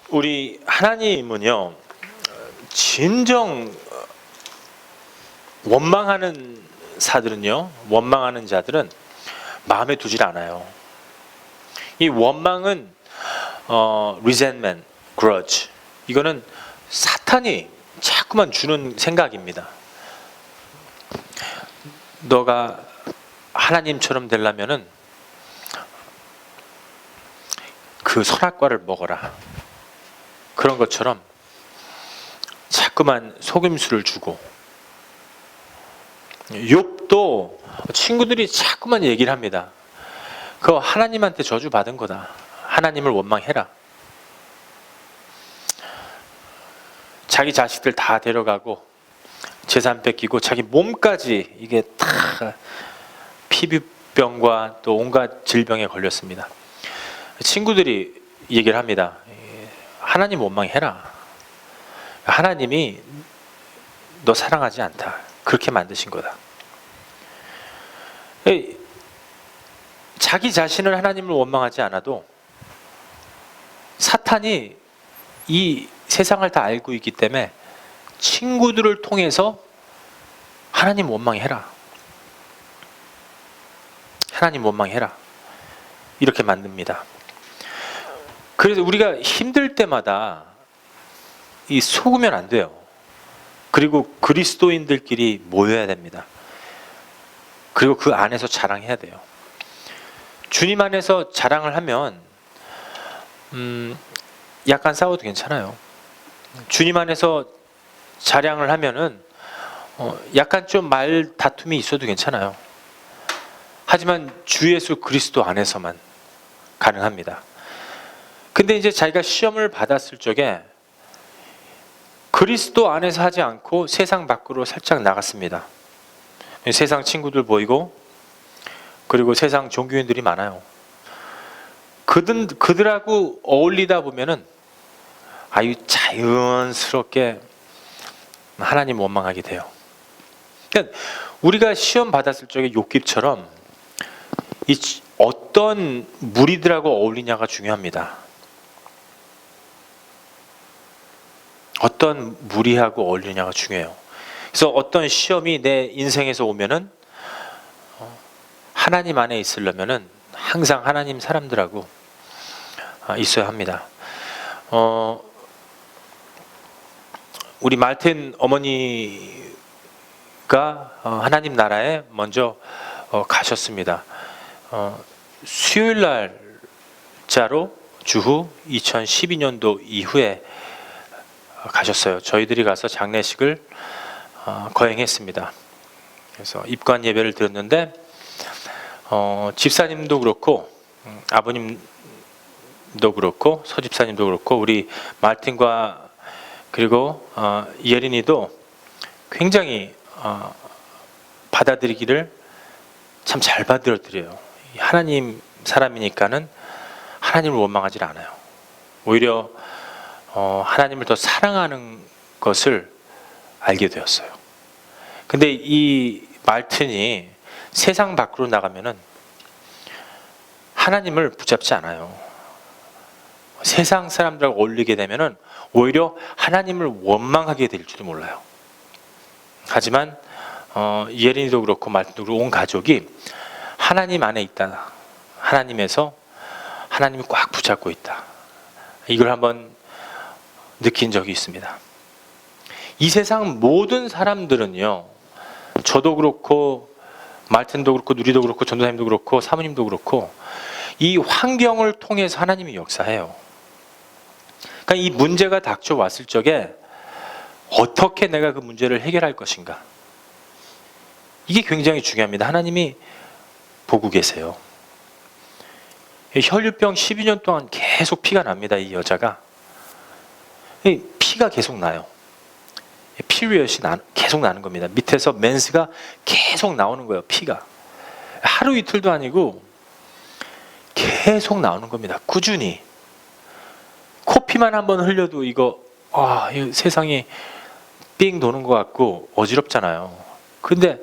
우리 하나님은요, 진정 원망하는 자들은 마음에 두질 않아요. 이 원망은 resentment, grudge, 이거는 사탄이 자꾸만 주는 생각입니다. 너가 하나님처럼 되려면은 그 선악과를 먹어라. 그런 것처럼 자꾸만 속임수를 주고, 욥도 친구들이 자꾸만 얘기를 합니다. 그거 하나님한테 저주받은 거다. 하나님을 원망해라. 자기 자식들 다 데려가고 재산 뺏기고 자기 몸까지 이게 다 피부병과 또 온갖 질병에 걸렸습니다. 친구들이 얘기를 합니다. 하나님 원망해라. 하나님이 너 사랑하지 않다. 그렇게 만드신 거다. 자기 자신을 하나님을 원망하지 않아도 사탄이 이 세상을 다 알고 있기 때문에 친구들을 통해서 하나님 원망해라. 하나님 원망해라. 이렇게 만듭니다. 그래서 우리가 힘들 때마다 이 속으면 안 돼요. 그리고 그리스도인들끼리 모여야 됩니다. 그리고 그 안에서 자랑해야 돼요. 주님 안에서 자랑을 하면 약간 싸워도 괜찮아요. 주님 안에서 자랑을 하면은 약간 좀 말 다툼이 있어도 괜찮아요. 하지만 주 예수 그리스도 안에서만 가능합니다. 근데 이제 자기가 시험을 받았을 적에 그리스도 안에서 하지 않고 세상 밖으로 살짝 나갔습니다. 세상 친구들 보이고, 그리고 세상 종교인들이 많아요. 그들하고 어울리다 보면은 아주 자연스럽게 하나님 원망하게 돼요. 그러니까 우리가 시험 받았을 적에 욥기처럼 어떤 무리들하고 어울리냐가 중요합니다. 어떤 무리하고 어울리냐가 중요해요. 그래서 어떤 시험이 내 인생에서 오면은 하나님 안에 있으려면은 항상 하나님 사람들하고 있어야 합니다. 우리 말틴 어머니가 하나님 나라에 먼저 가셨습니다. 수요일 날짜로 주후 2012년도 이후에 가셨어요. 저희들이 가서 장례식을 거행했습니다. 그래서 입관 예배를 드렸는데 집사님도 그렇고 아버님도 그렇고 서집사님도 그렇고 우리 말틴과 그리고 예린이도 굉장히 받아들이기를 참 잘 받아들여요. 하나님 사람이니까는 하나님을 원망하지 않아요. 오히려 하나님을 더 사랑하는 것을 알게 되었어요. 근데 이 말튼이 세상 밖으로 나가면은 하나님을 붙잡지 않아요. 세상 사람들하고 어울리게 되면은 오히려 하나님을 원망하게 될지도 몰라요. 하지만 예린이도 그렇고 말튼도 그렇고 온 가족이 하나님 안에 있다. 하나님에서 하나님이 꽉 붙잡고 있다. 이걸 한번 느낀 적이 있습니다. 이 세상 모든 사람들은요, 저도 그렇고 말튼도 그렇고 누리도 그렇고 전도사님도 그렇고 사모님도 그렇고 이 환경을 통해서 하나님이 역사해요. 그러니까 이 문제가 닥쳐왔을 적에 어떻게 내가 그 문제를 해결할 것인가, 이게 굉장히 중요합니다. 하나님이 보고 계세요. 혈류병 12년 동안 계속 피가 납니다. 이 여자가 피가 계속 나요. 피리엇이 계속 나는 겁니다. 밑에서 맨스가 계속 나오는 거예요. 피가 하루 이틀도 아니고 계속 나오는 겁니다. 꾸준히. 코피만 한번 흘려도 이거 세상이 삥 도는 것 같고 어지럽잖아요. 근데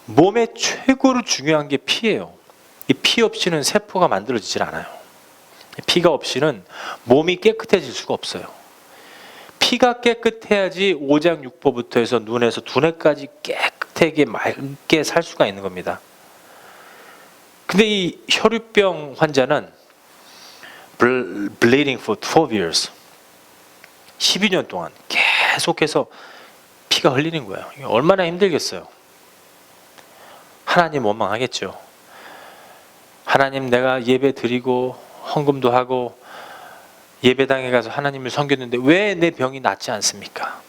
몸에 최고로 중요한 게 피예요. 이 피 없이는 세포가 만들어지질 않아요. 피가 없이는 몸이 깨끗해질 수가 없어요. 피가 깨끗해야지 오장육부부터 해서 눈에서 두뇌까지 깨끗하게 맑게 살 수가 있는 겁니다. 근데 이 혈유병 환자는 bleeding for 12 years 12년 동안 계속해서 피가 흘리는 거예요. 얼마나 힘들겠어요. 하나님 원망하겠죠. 하나님, 내가 예배 드리고 헌금도 하고 예배당에 가서 하나님을 섬겼는데 왜 내 병이 낫지 않습니까?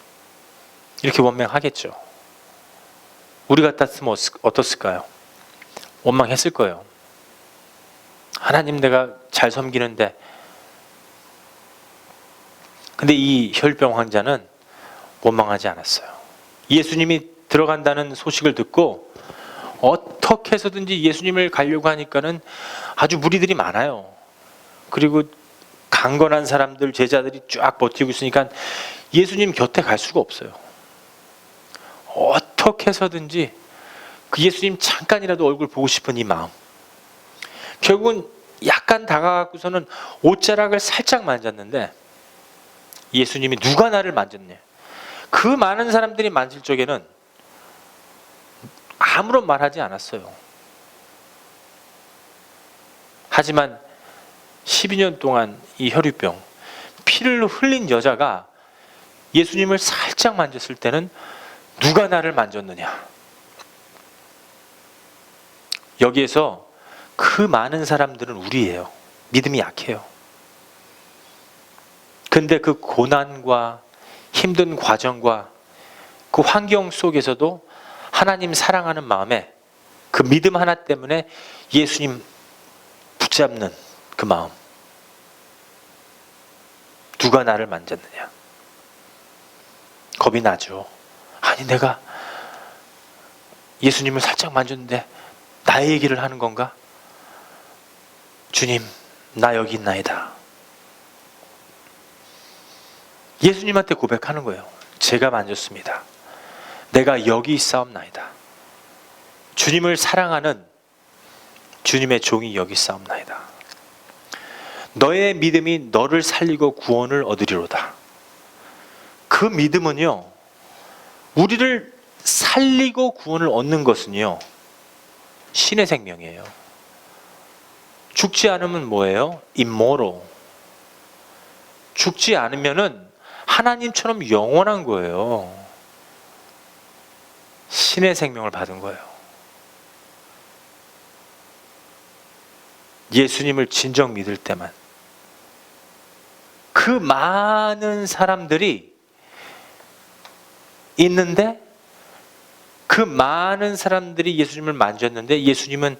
이렇게 원망하겠죠. 우리 같았으면 어떻을까요? 원망했을 거예요. 하나님, 내가 잘 섬기는데. 근데 이 혈병 환자는 원망하지 않았어요. 예수님이 들어간다는 소식을 듣고 어떻게 해서든지 예수님을 가려고 하니까는 아주 무리들이 많아요. 그리고 강건한 사람들, 제자들이 쫙 버티고 있으니까 예수님 곁에 갈 수가 없어요. 어떻게 해서든지 그 예수님 잠깐이라도 얼굴 보고 싶은 이 마음. 결국은 약간 다가가고서는 옷자락을 살짝 만졌는데 예수님이 누가 나를 만졌냐. 그 많은 사람들이 만질 적에는 아무런 말하지 않았어요. 하지만 12년 동안 이 혈유병, 피를 흘린 여자가 예수님을 살짝 만졌을 때는 누가 나를 만졌느냐. 여기에서 그 많은 사람들은 우리예요. 믿음이 약해요. 근데 그 고난과 힘든 과정과 그 환경 속에서도 하나님 사랑하는 마음에 그 믿음 하나 때문에 예수님 붙잡는 그 마음. 누가 나를 만졌느냐. 겁이 나죠. 아니, 내가 예수님을 살짝 만졌는데 나의 얘기를 하는 건가? 주님, 나 여기 있나이다. 예수님한테 고백하는 거예요. 제가 만졌습니다. 내가 여기 있사옵나이다. 주님을 사랑하는 주님의 종이 여기 있사옵나이다. 너의 믿음이 너를 살리고 구원을 얻으리로다. 그 믿음은요, 우리를 살리고 구원을 얻는 것은요, 신의 생명이에요. 죽지 않으면 뭐예요? immortal. 죽지 않으면은 하나님처럼 영원한 거예요. 신의 생명을 받은 거예요. 예수님을 진정 믿을 때만. 그 많은 사람들이 있는데 그 많은 사람들이 예수님을 만졌는데 예수님은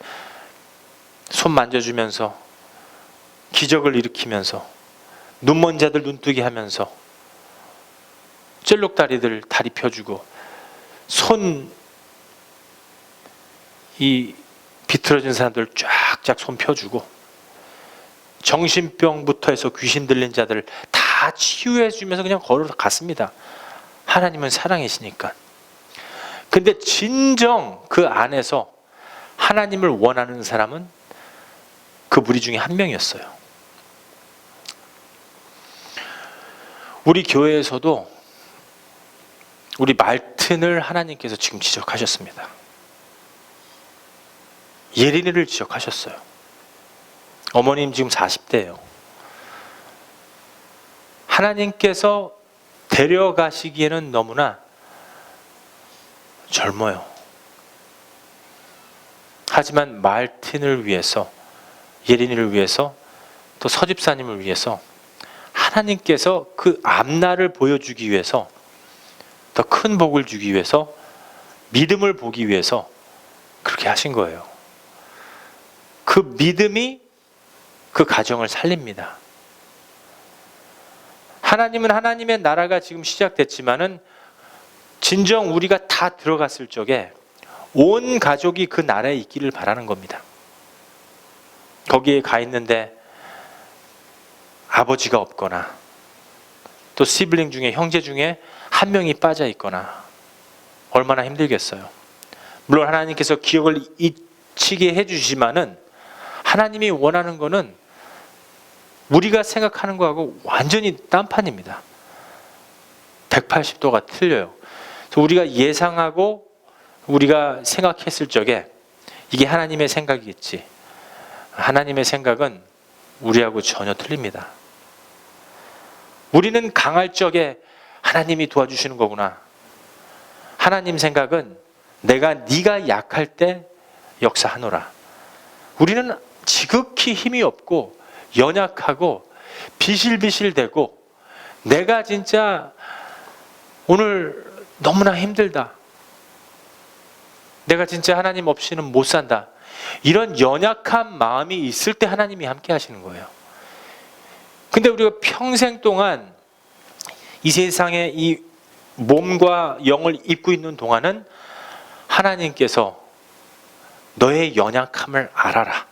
손 만져주면서 기적을 일으키면서 눈먼 자들 눈뜨게 하면서 쩔룩다리들 다리 펴주고 손 이 비틀어진 사람들 쫙쫙 손 펴주고 정신병부터 해서 귀신 들린 자들 다 치유해 주면서 그냥 걸어갔습니다. 하나님은 사랑이시니까. 근데 진정 그 안에서 하나님을 원하는 사람은 그 무리 중에 한 명이었어요. 우리 교회에서도 우리 말튼을 하나님께서 지금 지적하셨습니다. 예린이를 지적하셨어요. 어머님 지금 40대예요. 하나님께서 데려가시기에는 너무나 젊어요. 하지만 말틴을 위해서, 예린이를 위해서, 또 서집사님을 위해서 하나님께서 그 앞날을 보여주기 위해서, 더 큰 복을 주기 위해서, 믿음을 보기 위해서 그렇게 하신 거예요. 그 믿음이 그 가정을 살립니다. 하나님은 하나님의 나라가 지금 시작됐지만은 진정 우리가 다 들어갔을 적에 온 가족이 그 나라에 있기를 바라는 겁니다. 거기에 가 있는데 아버지가 없거나 또 시블링 중에, 형제 중에 한 명이 빠져 있거나 얼마나 힘들겠어요. 물론 하나님께서 기억을 잊히게 해주시지만은 하나님이 원하는 거는 우리가 생각하는 거하고 완전히 딴판입니다. 180도가 틀려요. 그래서 우리가 예상하고 우리가 생각했을 적에 이게 하나님의 생각이겠지. 하나님의 생각은 우리하고 전혀 틀립니다. 우리는 강할 적에 하나님이 도와주시는 거구나. 하나님 생각은 네가 약할 때 역사하노라. 우리는 지극히 힘이 없고 연약하고 비실비실대고 내가 진짜 오늘 너무나 힘들다. 내가 진짜 하나님 없이는 못 산다. 이런 연약한 마음이 있을 때 하나님이 함께 하시는 거예요. 근데 우리가 평생 동안 이 세상에 이 몸과 영을 입고 있는 동안은 하나님께서 너의 연약함을 알아라.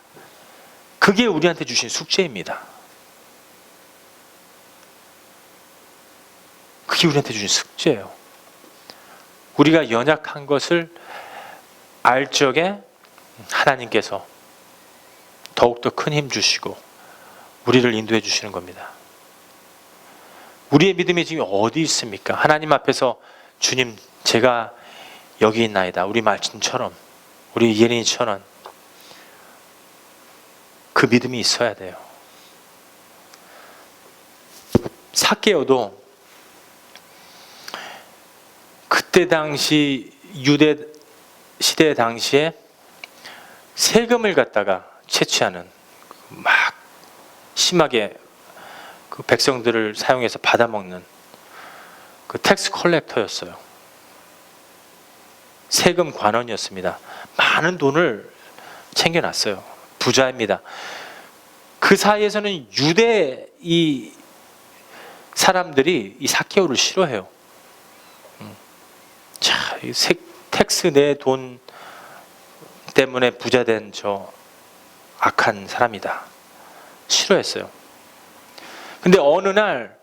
그게 우리한테 주신 숙제입니다. 그게 우리한테 주신 숙제예요. 우리가 연약한 것을 알 적에 하나님께서 더욱더 큰 힘 주시고 우리를 인도해 주시는 겁니다. 우리의 믿음이 지금 어디 있습니까? 하나님 앞에서 주님, 제가 여기 있나이다. 우리 말씀처럼, 우리 예린이처럼 그 믿음이 있어야 돼요. 삭개오도 그때 당시 유대 시대 당시에 세금을 갖다가 채취하는 막 심하게 그 백성들을 사용해서 받아먹는 그 텍스 컬렉터였어요. 세금 관원이었습니다. 많은 돈을 챙겨놨어요. 부자입니다. 그 사이에서는 유대 이 사람들이 이 삭개오를 싫어해요. 자, 텍스 내 돈 때문에 부자된 저 악한 사람이다. 싫어했어요. 근데 어느 날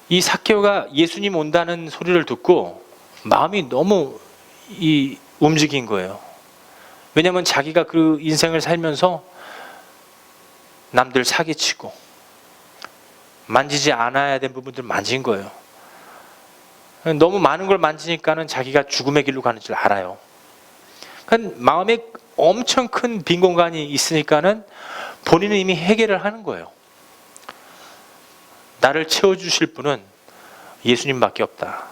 이 삭개오가 예수님 온다는 소리를 듣고 마음이 너무 움직인 거예요. 왜냐하면 자기가 그 인생을 살면서 남들 사기치고 만지지 않아야 될 부분들 만진 거예요. 너무 많은 걸 만지니까는 자기가 죽음의 길로 가는 줄 알아요. 그러니까 마음에 엄청 큰 빈 공간이 있으니까는 본인은 이미 해결을 하는 거예요. 나를 채워주실 분은 예수님밖에 없다.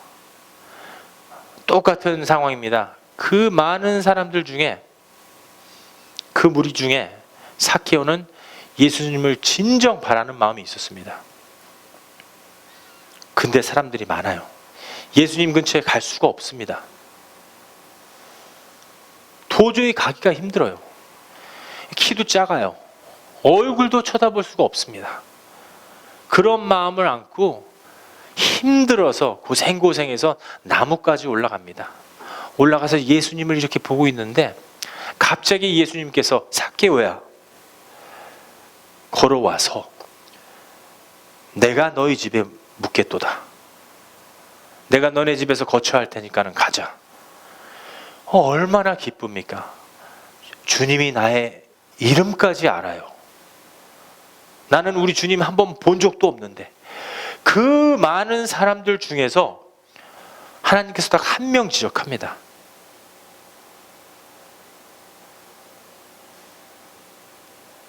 똑같은 상황입니다. 그 많은 사람들 중에, 그 무리 중에 삭개오는 예수님을 진정 바라는 마음이 있었습니다. 근데 사람들이 많아요. 예수님 근처에 갈 수가 없습니다. 도저히 가기가 힘들어요. 키도 작아요. 얼굴도 쳐다볼 수가 없습니다. 그런 마음을 안고 힘들어서 고생해서 나무까지 올라갑니다. 올라가서 예수님을 이렇게 보고 있는데 갑자기 예수님께서 삭개오야, 걸어와서 내가 너희 집에 묵겠도다. 내가 너네 집에서 거처할 테니까는 가자. 얼마나 기쁩니까? 주님이 나의 이름까지 알아요. 나는 우리 주님 한번 본 적도 없는데 그 많은 사람들 중에서 하나님께서 딱 한 명 지적합니다.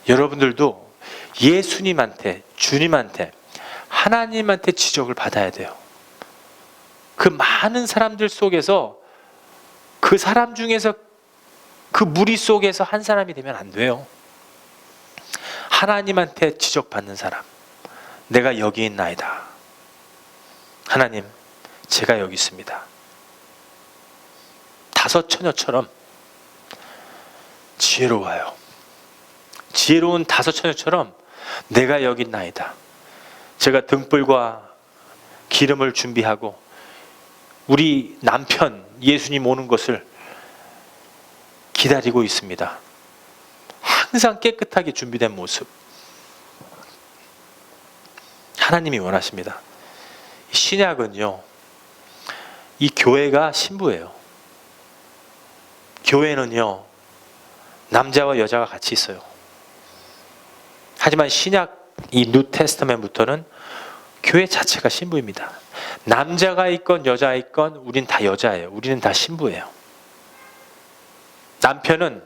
여러분들도 예수님한테, 주님한테, 하나님한테 지적을 받아야 돼요. 그 많은 사람들 속에서, 그 사람 중에서, 그 무리 속에서 한 사람이 되면 안 돼요. 하나님한테 지적받는 사람. 내가 여기 있나이다. 하나님, 제가 여기 있습니다. 다섯 처녀처럼 지혜로워요. 지혜로운 다섯 처녀처럼 내가 여기 있나이다. 제가 등불과 기름을 준비하고 우리 남편 예수님 오는 것을 기다리고 있습니다. 항상 깨끗하게 준비된 모습. 하나님이 원하십니다. 신약은요, 이 교회가 신부예요. 교회는요, 남자와 여자가 같이 있어요. 하지만 신약 이 뉴 테스터맨부터는 교회 자체가 신부입니다. 남자가 있건 여자가 있건 우린 다 여자예요. 우리는 다 신부예요. 남편은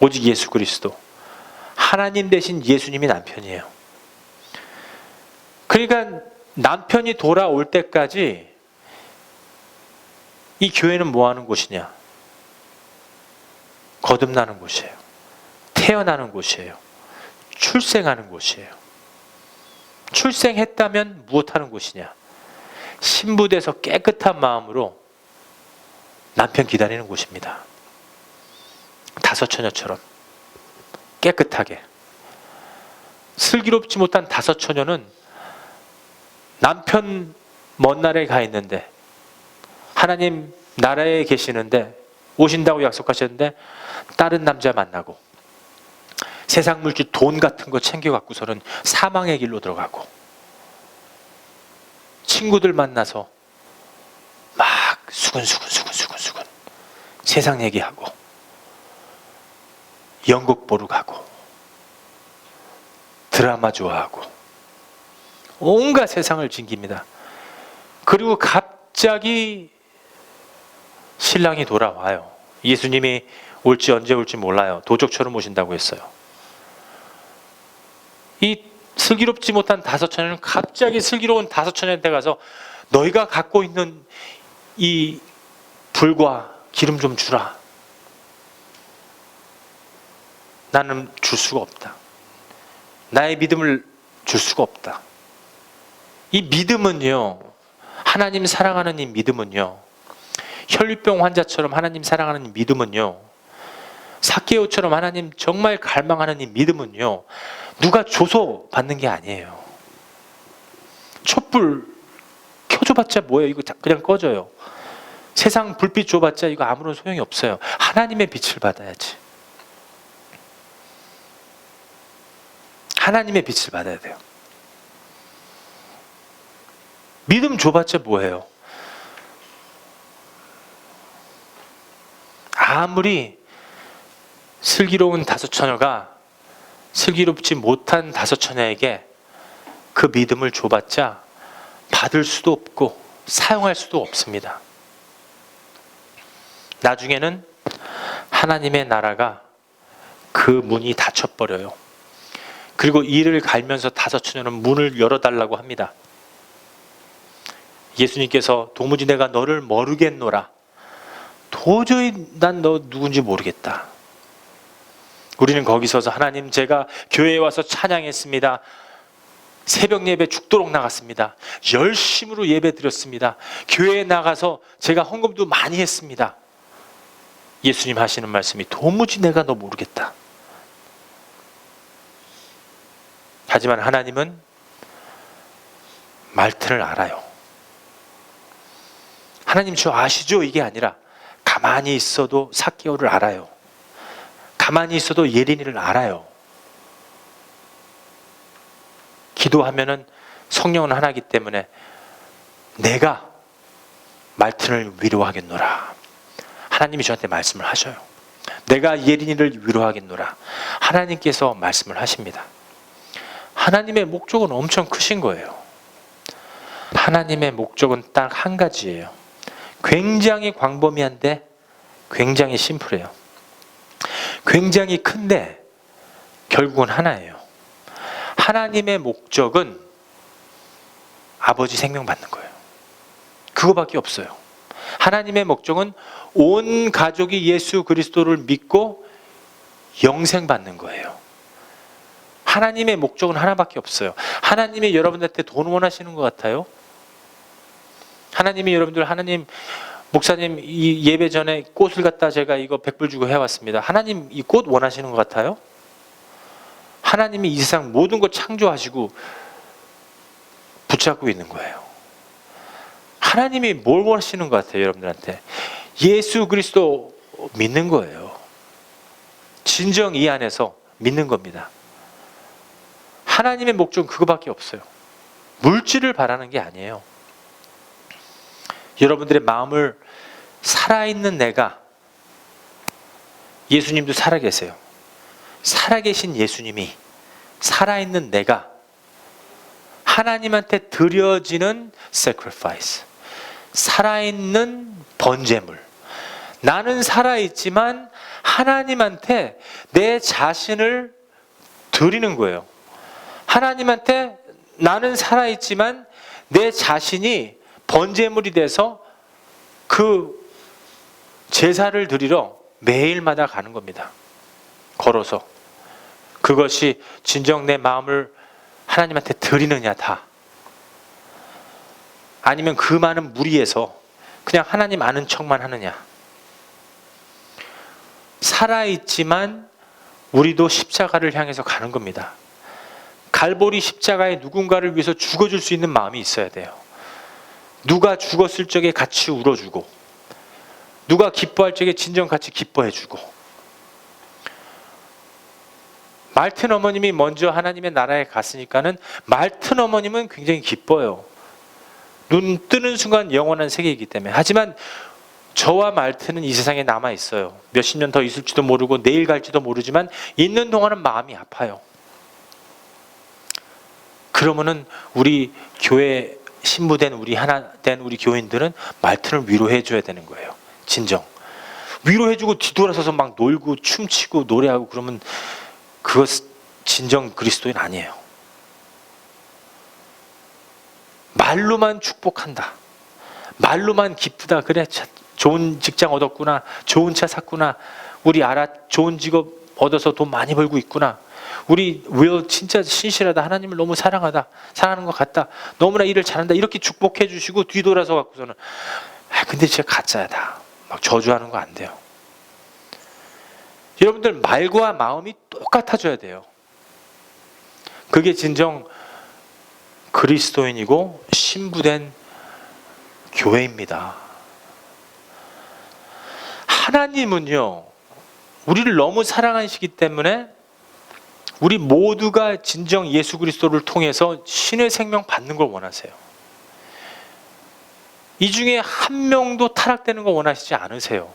오직 예수 그리스도, 하나님 대신 예수님이 남편이에요. 그러니까 남편이 돌아올 때까지 이 교회는 뭐 하는 곳이냐? 거듭나는 곳이에요. 태어나는 곳이에요. 출생하는 곳이에요. 출생했다면 무엇하는 곳이냐? 신부돼서 깨끗한 마음으로 남편 기다리는 곳입니다. 다섯 처녀처럼 깨끗하게. 슬기롭지 못한 다섯 처녀는 남편 먼 나라에 가 있는데, 하나님 나라에 계시는데, 오신다고 약속하셨는데 다른 남자 만나고 세상 물질 돈 같은 거 챙겨갖고서는 사망의 길로 들어가고, 친구들 만나서 막 수근수근 세상 얘기하고 연극 보러 가고 드라마 좋아하고 온갖 세상을 즐깁니다. 그리고 갑자기 신랑이 돌아와요. 예수님이 올지 언제 올지 몰라요. 도적처럼 오신다고 했어요. 이 슬기롭지 못한 다섯 처녀는 갑자기 슬기로운 다섯 처녀한테 가서 너희가 갖고 있는 이 불과 기름 좀 주라. 나는 줄 수가 없다. 나의 믿음을 줄 수가 없다. 이 믿음은요, 하나님 사랑하는 이 믿음은요, 혈류병 환자처럼 하나님 사랑하는 이 믿음은요, 삭개오처럼 하나님 정말 갈망하는 이 믿음은요, 누가 줘서 받는 게 아니에요. 촛불 켜줘봤자 뭐예요? 이거 그냥 꺼져요. 세상 불빛 줘봤자 이거 아무런 소용이 없어요. 하나님의 빛을 받아야지. 하나님의 빛을 받아야 돼요. 믿음 줘봤자 뭐예요? 아무리 슬기로운 다섯 처녀가 슬기롭지 못한 다섯 처녀에게 그 믿음을 줘봤자 받을 수도 없고 사용할 수도 없습니다. 나중에는 하나님의 나라가 그 문이 닫혀버려요. 그리고 이를 갈면서 다섯 처녀는 문을 열어달라고 합니다. 예수님께서 도무지 내가 너를 모르겠노라. 도저히 난 너 누군지 모르겠다. 우리는 거기 서서 하나님, 제가 교회에 와서 찬양했습니다. 새벽 예배 죽도록 나갔습니다. 열심으로 예배 드렸습니다. 교회에 나가서 제가 헌금도 많이 했습니다. 예수님 하시는 말씀이 도무지 내가 너 모르겠다. 하지만 하나님은 말튼을 알아요. 하나님 저 아시죠? 이게 아니라 가만히 있어도 삭개오를 알아요. 가만히 있어도 예린이를 알아요. 기도하면은 성령은 하나이기 때문에 내가 말튼을 위로하겠노라. 하나님이 저한테 말씀을 하셔요. 내가 예린이를 위로하겠노라. 하나님께서 말씀을 하십니다. 하나님의 목적은 엄청 크신 거예요. 하나님의 목적은 딱 한 가지예요. 굉장히 광범위한데 굉장히 심플해요. 굉장히 큰데 결국은 하나예요. 하나님의 목적은 아버지 생명 받는 거예요. 그거밖에 없어요. 하나님의 목적은 온 가족이 예수 그리스도를 믿고 영생 받는 거예요. 하나님의 목적은 하나밖에 없어요. 하나님이 여러분들한테 돈 원하시는 것 같아요? 하나님이 여러분들, 하나님, 목사님 이 예배 전에 꽃을 갖다 제가 이거 100불 주고 해왔습니다. 하나님 이 꽃 원하시는 것 같아요? 하나님이 이 세상 모든 걸 창조하시고 붙잡고 있는 거예요. 하나님이 뭘 원하시는 것 같아요, 여러분들한테? 예수 그리스도 믿는 거예요. 진정 이 안에서 믿는 겁니다. 하나님의 목적은 그거밖에 없어요. 물질을 바라는 게 아니에요. 여러분들의 마음을 살아있는 내가, 예수님도 살아계세요. 살아계신 예수님이 살아있는 내가 하나님한테 드려지는 sacrifice, 살아있는 번제물. 나는 살아있지만 하나님한테 내 자신을 드리는 거예요. 하나님한테 나는 살아있지만 내 자신이 번제물이 돼서 그 제사를 드리러 매일마다 가는 겁니다. 걸어서. 그것이 진정 내 마음을 하나님한테 드리느냐다. 아니면 그 많은 무리에서 그냥 하나님 아는 척만 하느냐. 살아있지만 우리도 십자가를 향해서 가는 겁니다. 갈보리 십자가에 누군가를 위해서 죽어줄 수 있는 마음이 있어야 돼요. 누가 죽었을 적에 같이 울어주고, 누가 기뻐할 적에 진정 같이 기뻐해주고. 말튼 어머님이 먼저 하나님의 나라에 갔으니까는 말튼 어머님은 굉장히 기뻐요. 눈 뜨는 순간 영원한 세계이기 때문에. 하지만 저와 말튼은 이 세상에 남아 있어요. 몇십 년 더 있을지도 모르고 내일 갈지도 모르지만 있는 동안은 마음이 아파요. 그러면은 우리 교회 신부된 우리 하나 된 우리 교인들은 말튼을 위로해 줘야 되는 거예요. 진정 위로해 주고 뒤돌아서서 막 놀고 춤추고 노래하고 그러면 그것 진정 그리스도인 아니에요. 말로만 축복한다, 말로만 기쁘다, 그래 좋은 직장 얻었구나, 좋은 차 샀구나, 우리 좋은 직업 얻어서 돈 많이 벌고 있구나, 우리 윌 진짜 신실하다, 하나님을 너무 사랑하는 것 같다, 너무나 일을 잘한다, 이렇게 축복해 주시고 뒤돌아서 갖고서는 근데 진짜 가짜다 막 저주하는 거 안 돼요. 여러분들 말과 마음이 똑같아져야 돼요. 그게 진정 그리스도인이고 신부된 교회입니다. 하나님은요, 우리를 너무 사랑하시기 때문에 우리 모두가 진정 예수 그리스도를 통해서 신의 생명 받는 걸 원하세요. 이 중에 한 명도 타락되는 거 원하시지 않으세요.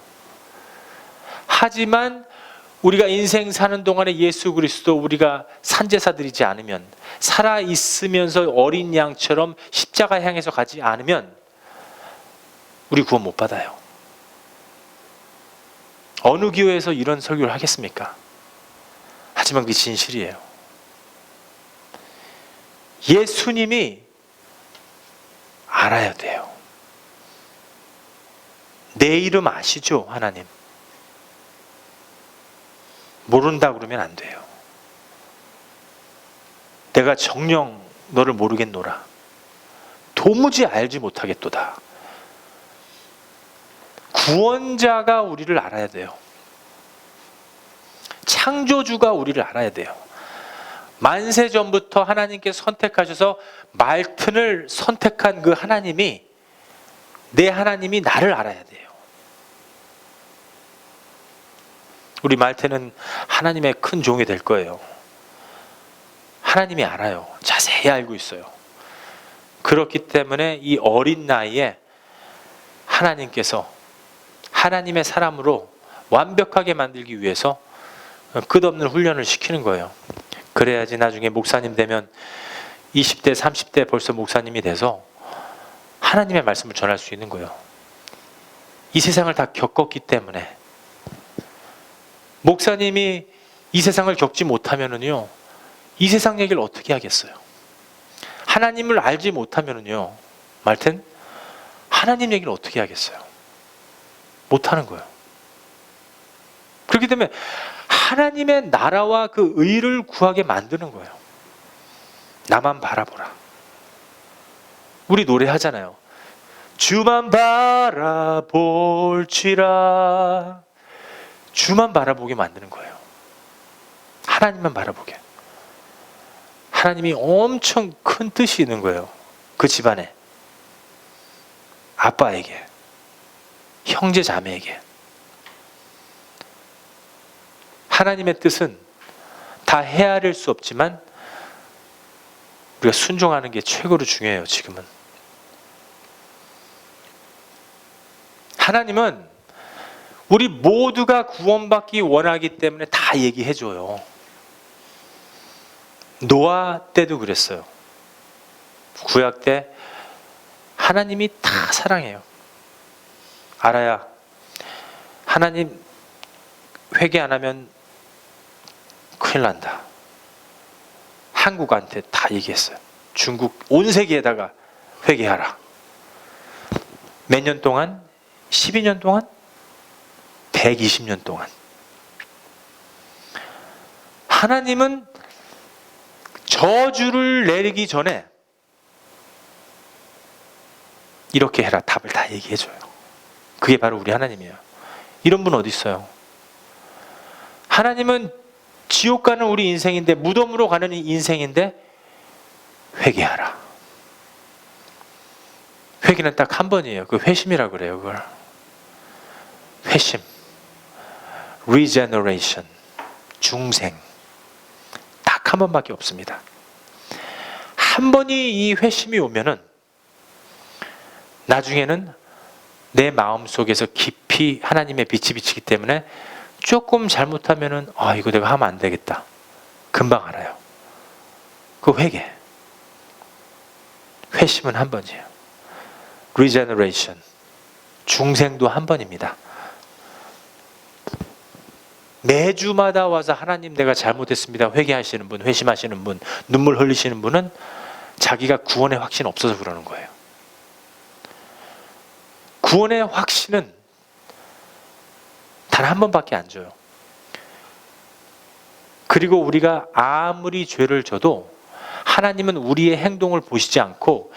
하지만 우리가 인생 사는 동안에 예수 그리스도 우리가 산제사 드리지 않으면, 살아있으면서 어린 양처럼 십자가 향해서 가지 않으면 우리 구원 못 받아요. 어느 교회에서 이런 설교를 하겠습니까? 하지만 그게 진실이에요. 예수님이 알아야 돼요. 내 이름 아시죠, 하나님? 모른다 그러면 안 돼요. 내가 정녕 너를 모르겠노라. 도무지 알지 못하겠도다. 구원자가 우리를 알아야 돼요. 창조주가 우리를 알아야 돼요. 만세 전부터 하나님께서 선택하셔서 말튼을 선택한 그 하나님이, 내 하나님이 나를 알아야 돼요. 우리 말튼은 하나님의 큰 종이 될 거예요. 하나님이 알아요. 자세히 알고 있어요. 그렇기 때문에 이 어린 나이에 하나님께서 하나님의 사람으로 완벽하게 만들기 위해서 끝없는 훈련을 시키는 거예요. 그래야지 나중에 목사님 되면 20대, 30대 벌써 목사님이 돼서 하나님의 말씀을 전할 수 있는 거예요. 이 세상을 다 겪었기 때문에. 목사님이 이 세상을 겪지 못하면은요, 이 세상 얘기를 어떻게 하겠어요? 하나님을 알지 못하면은요, 말튼 하나님 얘기를 어떻게 하겠어요? 못하는 거예요. 그렇기 때문에 하나님의 나라와 그 의를 구하게 만드는 거예요. 나만 바라보라. 우리 노래하잖아요. 주만 바라볼지라. 주만 바라보게 만드는 거예요. 하나님만 바라보게. 하나님이 엄청 큰 뜻이 있는 거예요. 그 집안에. 아빠에게, 형제 자매에게. 하나님의 뜻은 다 헤아릴 수 없지만 우리가 순종하는 게 최고로 중요해요. 지금은 하나님은 우리 모두가 구원받기 원하기 때문에 다 얘기해줘요. 노아 때도 그랬어요. 구약 때 하나님이 다 사랑해요. 알아야 하나님 회개 안 하면 큰일 난다. 한국한테 다 얘기했어요. 중국 온 세계에다가 회개하라. 몇 년 동안? 12년 동안? 120년 동안. 하나님은 저주를 내리기 전에 이렇게 해라 답을 다 얘기해줘요. 그게 바로 우리 하나님이에요. 이런 분 어디 있어요? 하나님은 지옥 가는 우리 인생인데, 무덤으로 가는 인생인데 회개하라. 회개는 딱 한 번이에요. 그 회심이라고 그래요. 그걸 회심, regeneration, 중생. 딱 한 번밖에 없습니다. 한 번이 이 회심이 오면은 나중에는 내 마음속에서 깊이 하나님의 빛이 비치기 때문에 조금 잘못하면은 이거 내가 하면 안 되겠다. 금방 알아요. 그 회개. 회심은 한 번이에요. regeneration, 중생도 한 번입니다. 매주마다 와서 하나님 내가 잘못했습니다 회개하시는 분, 회심하시는 분, 눈물 흘리시는 분은 자기가 구원의 확신 없어서 그러는 거예요. 구원의 확신은 단 한 번밖에 안 줘요. 그리고 우리가 아무리 죄를 져도 하나님은 우리의 행동을 보시지 않고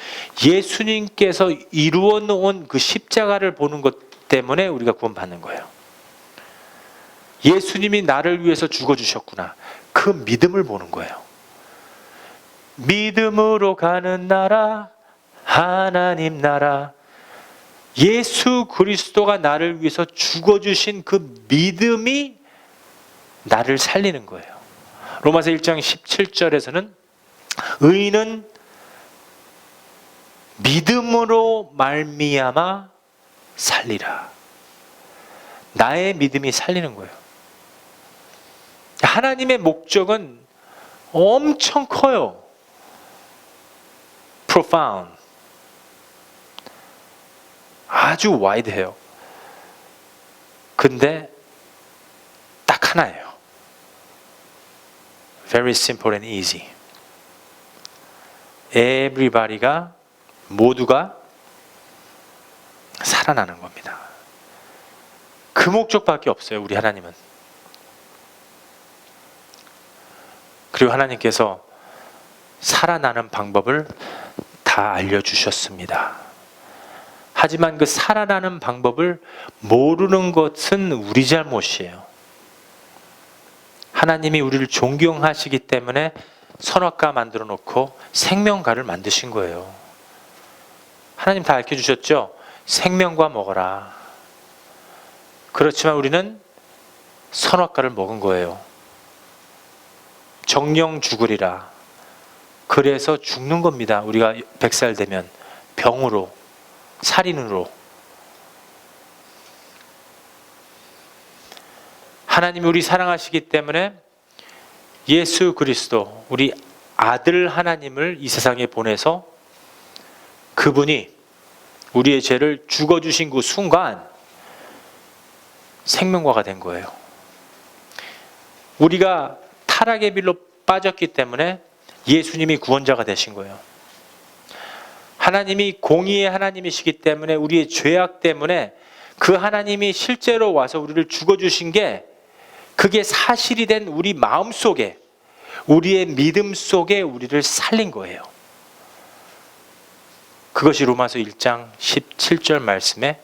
예수님께서 이루어 놓은 그 십자가를 보는 것 때문에 우리가 구원받는 거예요. 예수님이 나를 위해서 죽어주셨구나. 그 믿음을 보는 거예요. 믿음으로 가는 나라, 하나님 나라. 예수 그리스도가 나를 위해서 죽어주신 그 믿음이 나를 살리는 거예요. 로마서 1장 17절에서는 의인은 믿음으로 말미암아 살리라. 나의 믿음이 살리는 거예요. 하나님의 목적은 엄청 커요. profound. 아주 와이드해요. 근데 딱 하나예요. Very simple and easy. Everybody가 모두가 살아나는 겁니다. 그 목적밖에 없어요. 우리 하나님은. 그리고 하나님께서 살아나는 방법을 다 알려주셨습니다. 하지만 그 살아나는 방법을 모르는 것은 우리 잘못이에요. 하나님이 우리를 존경하시기 때문에 선악과 만들어 놓고 생명과를 만드신 거예요. 하나님 다 알려주셨죠? 생명과 먹어라. 그렇지만 우리는 선악과를 먹은 거예요. 정령 죽으리라. 그래서 죽는 겁니다. 우리가 100살 되면 병으로, 살인으로. 하나님이 우리 사랑하시기 때문에 예수 그리스도, 우리 아들 하나님을 이 세상에 보내서 그분이 우리의 죄를 죽어주신 그 순간 생명과가 된 거예요. 우리가 타락의 빌로 빠졌기 때문에 예수님이 구원자가 되신 거예요. 하나님이 공의의 하나님이시기 때문에 우리의 죄악 때문에 그 하나님이 실제로 와서 우리를 죽어주신 게 그게 사실이 된 우리 마음속에, 우리의 믿음 속에 우리를 살린 거예요. 그것이 로마서 1장 17절 말씀의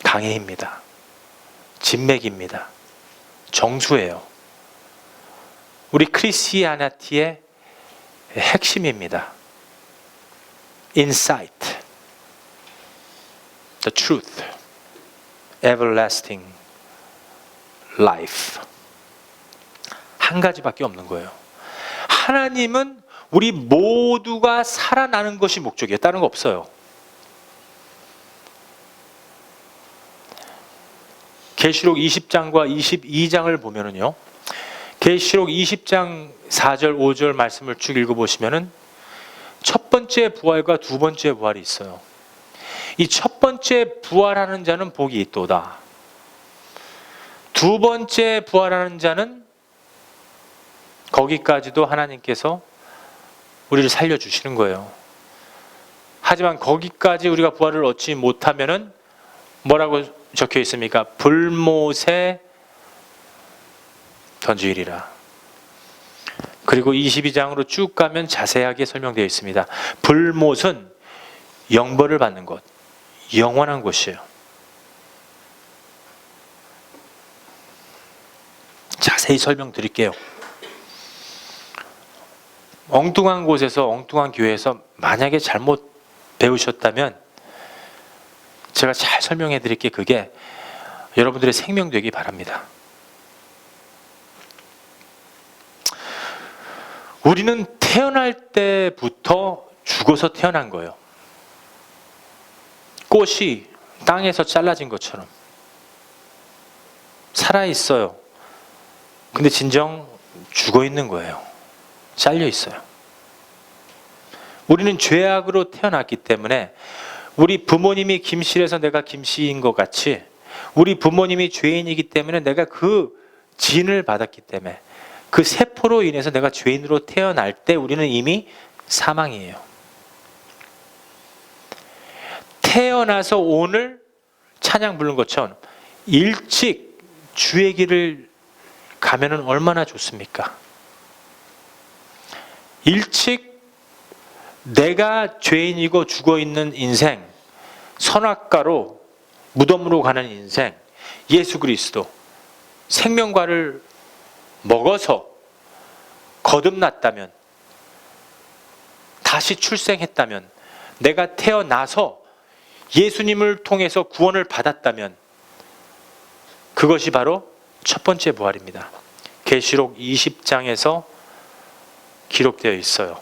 강해입니다. 진맥입니다. 정수예요. 우리 크리스티아니티의 핵심입니다. Insight, the truth, everlasting life. 한 가지밖에 없는 거예요. 하나님은 우리 모두가 살아나는 것이 목적이에요. 다른 거 없어요. 계시록 20장과 22장을 보면은요, 계시록 20장 4절, 5절 말씀을 쭉 읽어보시면은 첫 번째 부활과 두 번째 부활이 있어요. 이 첫 번째 부활하는 자는 복이 있도다. 두 번째 부활하는 자는 거기까지도 하나님께서 우리를 살려주시는 거예요. 하지만 거기까지 우리가 부활을 얻지 못하면은 뭐라고 적혀 있습니까? 불못에 던지리라. 그리고 22장으로 쭉 가면 자세하게 설명되어 있습니다. 불못은 영벌을 받는 곳, 영원한 곳이에요. 자세히 설명드릴게요. 엉뚱한 곳에서, 엉뚱한 교회에서 만약에 잘못 배우셨다면 제가 잘 설명해 드릴게, 그게 여러분들의 생명 되기 바랍니다. 우리는 태어날 때부터 죽어서 태어난 거예요. 꽃이 땅에서 잘라진 것처럼 살아있어요. 근데 진정 죽어 있는 거예요. 잘려 있어요. 우리는 죄악으로 태어났기 때문에 우리 부모님이 김씨라서 내가 김씨인 것 같이 우리 부모님이 죄인이기 때문에 내가 그 진을 받았기 때문에 그 세포로 인해서 내가 죄인으로 태어날 때 우리는 이미 사망이에요. 태어나서 오늘 찬양 부른 것처럼 일찍 주의 길을 가면은 얼마나 좋습니까? 일찍 내가 죄인이고 죽어있는 인생, 선악과로 무덤으로 가는 인생, 예수 그리스도 생명과를 먹어서 거듭났다면, 다시 출생했다면, 내가 태어나서 예수님을 통해서 구원을 받았다면 그것이 바로 첫 번째 부활입니다. 계시록 20장에서 기록되어 있어요.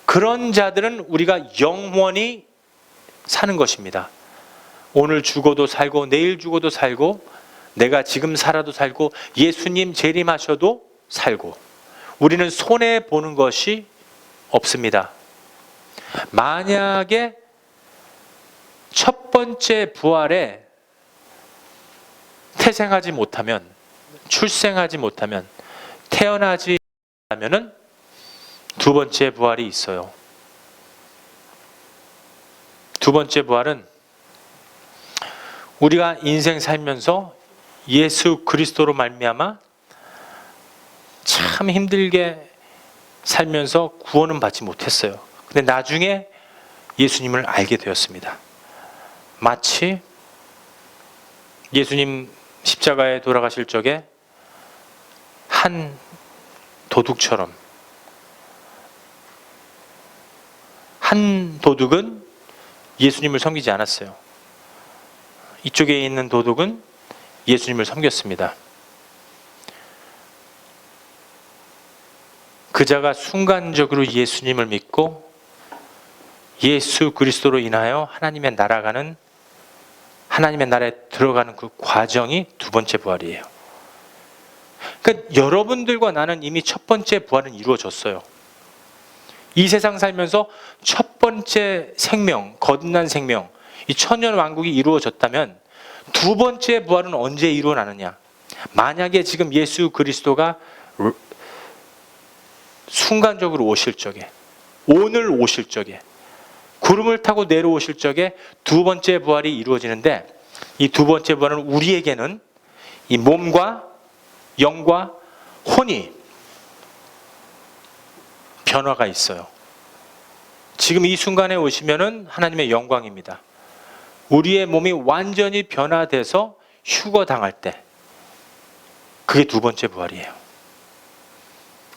그런 자들은 우리가 영원히 사는 것입니다. 오늘 죽어도 살고 내일 죽어도 살고 내가 지금 살아도 살고 예수님 재림하셔도 살고 우리는 손해보는 것이 없습니다. 만약에 첫 번째 부활에 태생하지 못하면, 출생하지 못하면, 태어나지 못하면은 두 번째 부활이 있어요. 두 번째 부활은 우리가 인생 살면서 예수 그리스도로 말미암아 참 힘들게 살면서 구원은 받지 못했어요. 근데 나중에 예수님을 알게 되었습니다. 마치 예수님 십자가에 돌아가실 적에 한 도둑처럼, 한 도둑은 예수님을 섬기지 않았어요. 이쪽에 있는 도둑은 예수님을 섬겼습니다. 그자가 순간적으로 예수님을 믿고 예수 그리스도로 인하여 하나님의 나라에 들어가는 그 과정이 두 번째 부활이에요. 그러니까 여러분들과 나는 이미 첫 번째 부활은 이루어졌어요. 이 세상 살면서 첫 번째 생명, 거듭난 생명, 이 천년 왕국이 이루어졌다면 두 번째 부활은 언제 일어나느냐? 만약에 지금 예수 그리스도가 순간적으로 오실 적에, 오늘 오실 적에, 구름을 타고 내려오실 적에 두 번째 부활이 이루어지는데, 이 두 번째 부활은 우리에게는 이 몸과 영과 혼이 변화가 있어요. 지금 이 순간에 오시면은 하나님의 영광입니다. 우리의 몸이 완전히 변화돼서 휴거당할 때, 그게 두 번째 부활이에요.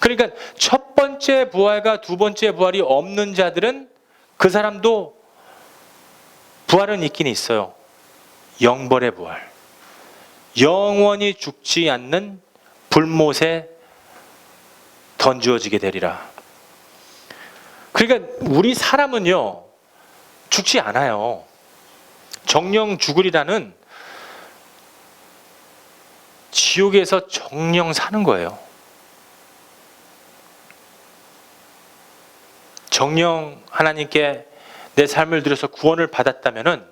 그러니까 첫 번째 부활과 두 번째 부활이 없는 자들은 그 사람도 부활은 있긴 있어요. 영벌의 부활. 영원히 죽지 않는 불못에 던지어지게 되리라. 그러니까 우리 사람은요, 죽지 않아요. 정령 죽으리라는 지옥에서 정령 사는 거예요. 정령 하나님께 내 삶을 들여서 구원을 받았다면은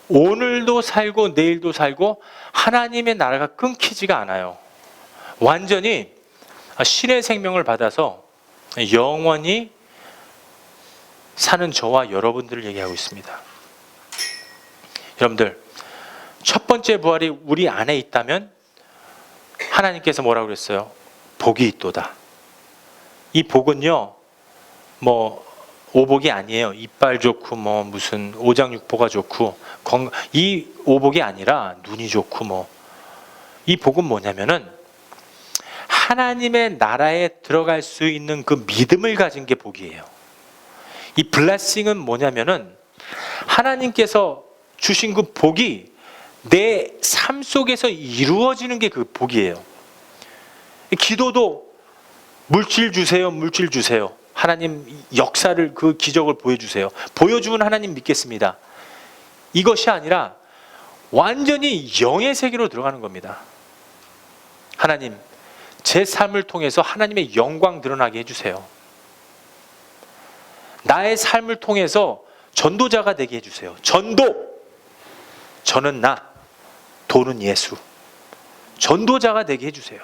오늘도 살고 내일도 살고 하나님의 나라가 끊기지가 않아요. 완전히 신의 생명을 받아서 영원히 사는 저와 여러분들을 얘기하고 있습니다. 여러분들, 첫 번째 부활이 우리 안에 있다면 하나님께서 뭐라고 그랬어요? 복이 있도다. 이 복은요, 오복이 아니에요. 이빨 좋고 무슨 오장육부가 좋고 이 오복이 아니라 눈이 좋고 이 복은 뭐냐면은 하나님의 나라에 들어갈 수 있는 그 믿음을 가진 게 복이에요. 이 블레싱은 뭐냐면은 하나님께서 주신 그 복이 내 삶 속에서 이루어지는 게 그 복이에요. 기도도 물질 주세요, 물질 주세요. 하나님 역사를, 그 기적을 보여주세요. 보여주면 하나님 믿겠습니다. 이것이 아니라 완전히 영의 세계로 들어가는 겁니다. 하나님, 제 삶을 통해서 하나님의 영광 드러나게 해주세요. 나의 삶을 통해서 전도자가 되게 해주세요. 전도! 저는 나, 도는 예수. 전도자가 되게 해주세요.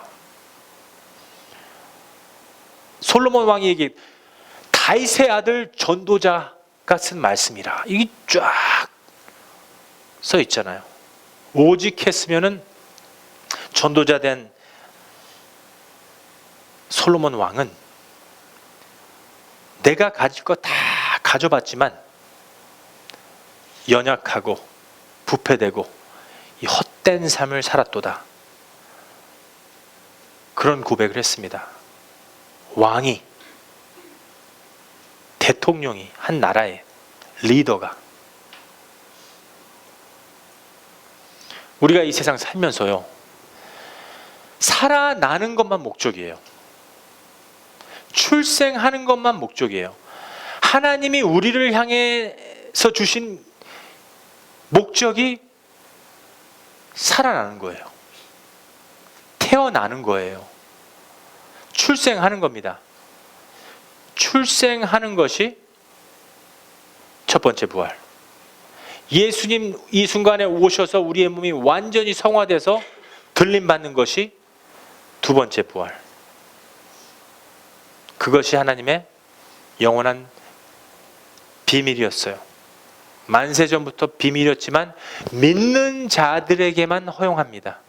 솔로몬 왕이 얘기, 다윗의 아들 전도자가 쓴 말씀이라. 이게 쫙 써 있잖아요. 오직 했으면은 전도자 된 솔로몬 왕은 내가 가질 거 다 가져봤지만 연약하고 부패되고 이 헛된 삶을 살았도다. 그런 고백을 했습니다. 왕이, 대통령이, 한 나라의 리더가, 우리가 이 세상 살면서요, 살아나는 것만 목적이에요. 출생하는 것만 목적이에요. 하나님이 우리를 향해서 주신 목적이 살아나는 거예요. 태어나는 거예요. 출생하는 겁니다. 출생하는 것이 첫 번째 부활. 예수님 이 순간에 오셔서 우리의 몸이 완전히 성화돼서 들림받는 것이 두 번째 부활. 그것이 하나님의 영원한 비밀이었어요. 만세전부터 비밀이었지만 믿는 자들에게만 허용합니다.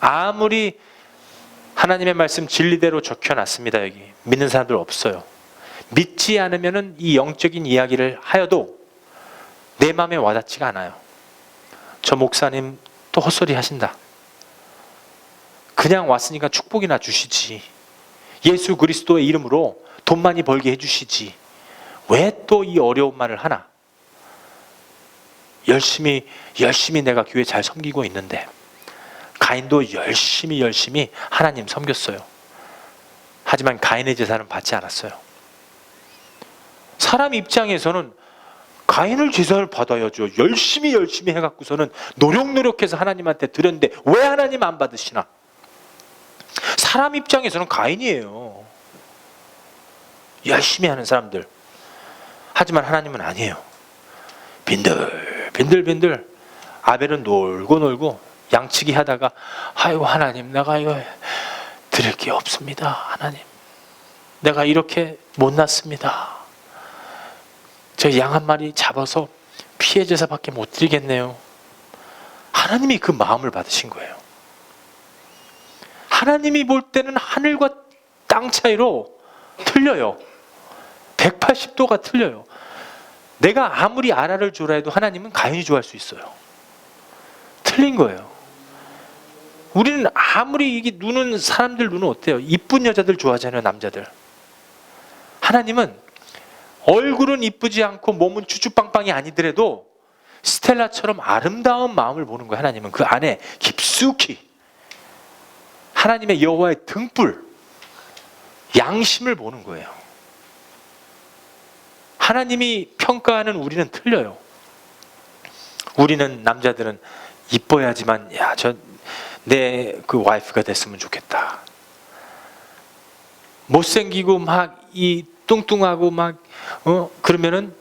아무리 하나님의 말씀 진리대로 적혀놨습니다. 여기 믿는 사람들 없어요. 믿지 않으면 이 영적인 이야기를 하여도 내 마음에 와닿지가 않아요. 저 목사님 또 헛소리 하신다. 그냥 왔으니까 축복이나 주시지. 예수 그리스도의 이름으로 돈 많이 벌게 해주시지. 왜 또 이 어려운 말을 하나? 열심히 내가 교회 잘 섬기고 있는데, 가인도 열심히 하나님 섬겼어요. 하지만 가인의 제사는 받지 않았어요. 사람 입장에서는 가인을 제사를 받아야죠. 열심히 해갖고서는 노력해서 하나님한테 드렸는데 왜 하나님 안 받으시나? 사람 입장에서는 가인이에요. 열심히 하는 사람들. 하지만 하나님은 아니에요. 빈들빈들 아벨은 놀고 양치기 하다가 아이고 하나님, 내가 이거 드릴 게 없습니다. 하나님, 내가 이렇게 못났습니다. 저 양 한 마리 잡아서 피해 제사밖에 못 드리겠네요. 하나님이 그 마음을 받으신 거예요. 하나님이 볼 때는 하늘과 땅 차이로 틀려요. 180도가 틀려요. 내가 아무리 아라를 줘라 해도 하나님은 가인이 좋아할 수 있어요. 틀린 거예요. 우리는 아무리 이게 사람들 눈은 어때요? 이쁜 여자들 좋아하잖아요, 남자들. 하나님은 얼굴은 이쁘지 않고 몸은 쭈쭈빵빵이 아니더라도 스텔라처럼 아름다운 마음을 보는 거예요. 하나님은 그 안에 깊숙이 하나님의 여호와의 등불, 양심을 보는 거예요. 하나님이 평가하는 우리는 틀려요. 우리는 남자들은 이뻐야지만 내 그 와이프가 됐으면 좋겠다. 못생기고 막 이 뚱뚱하고 막 그러면은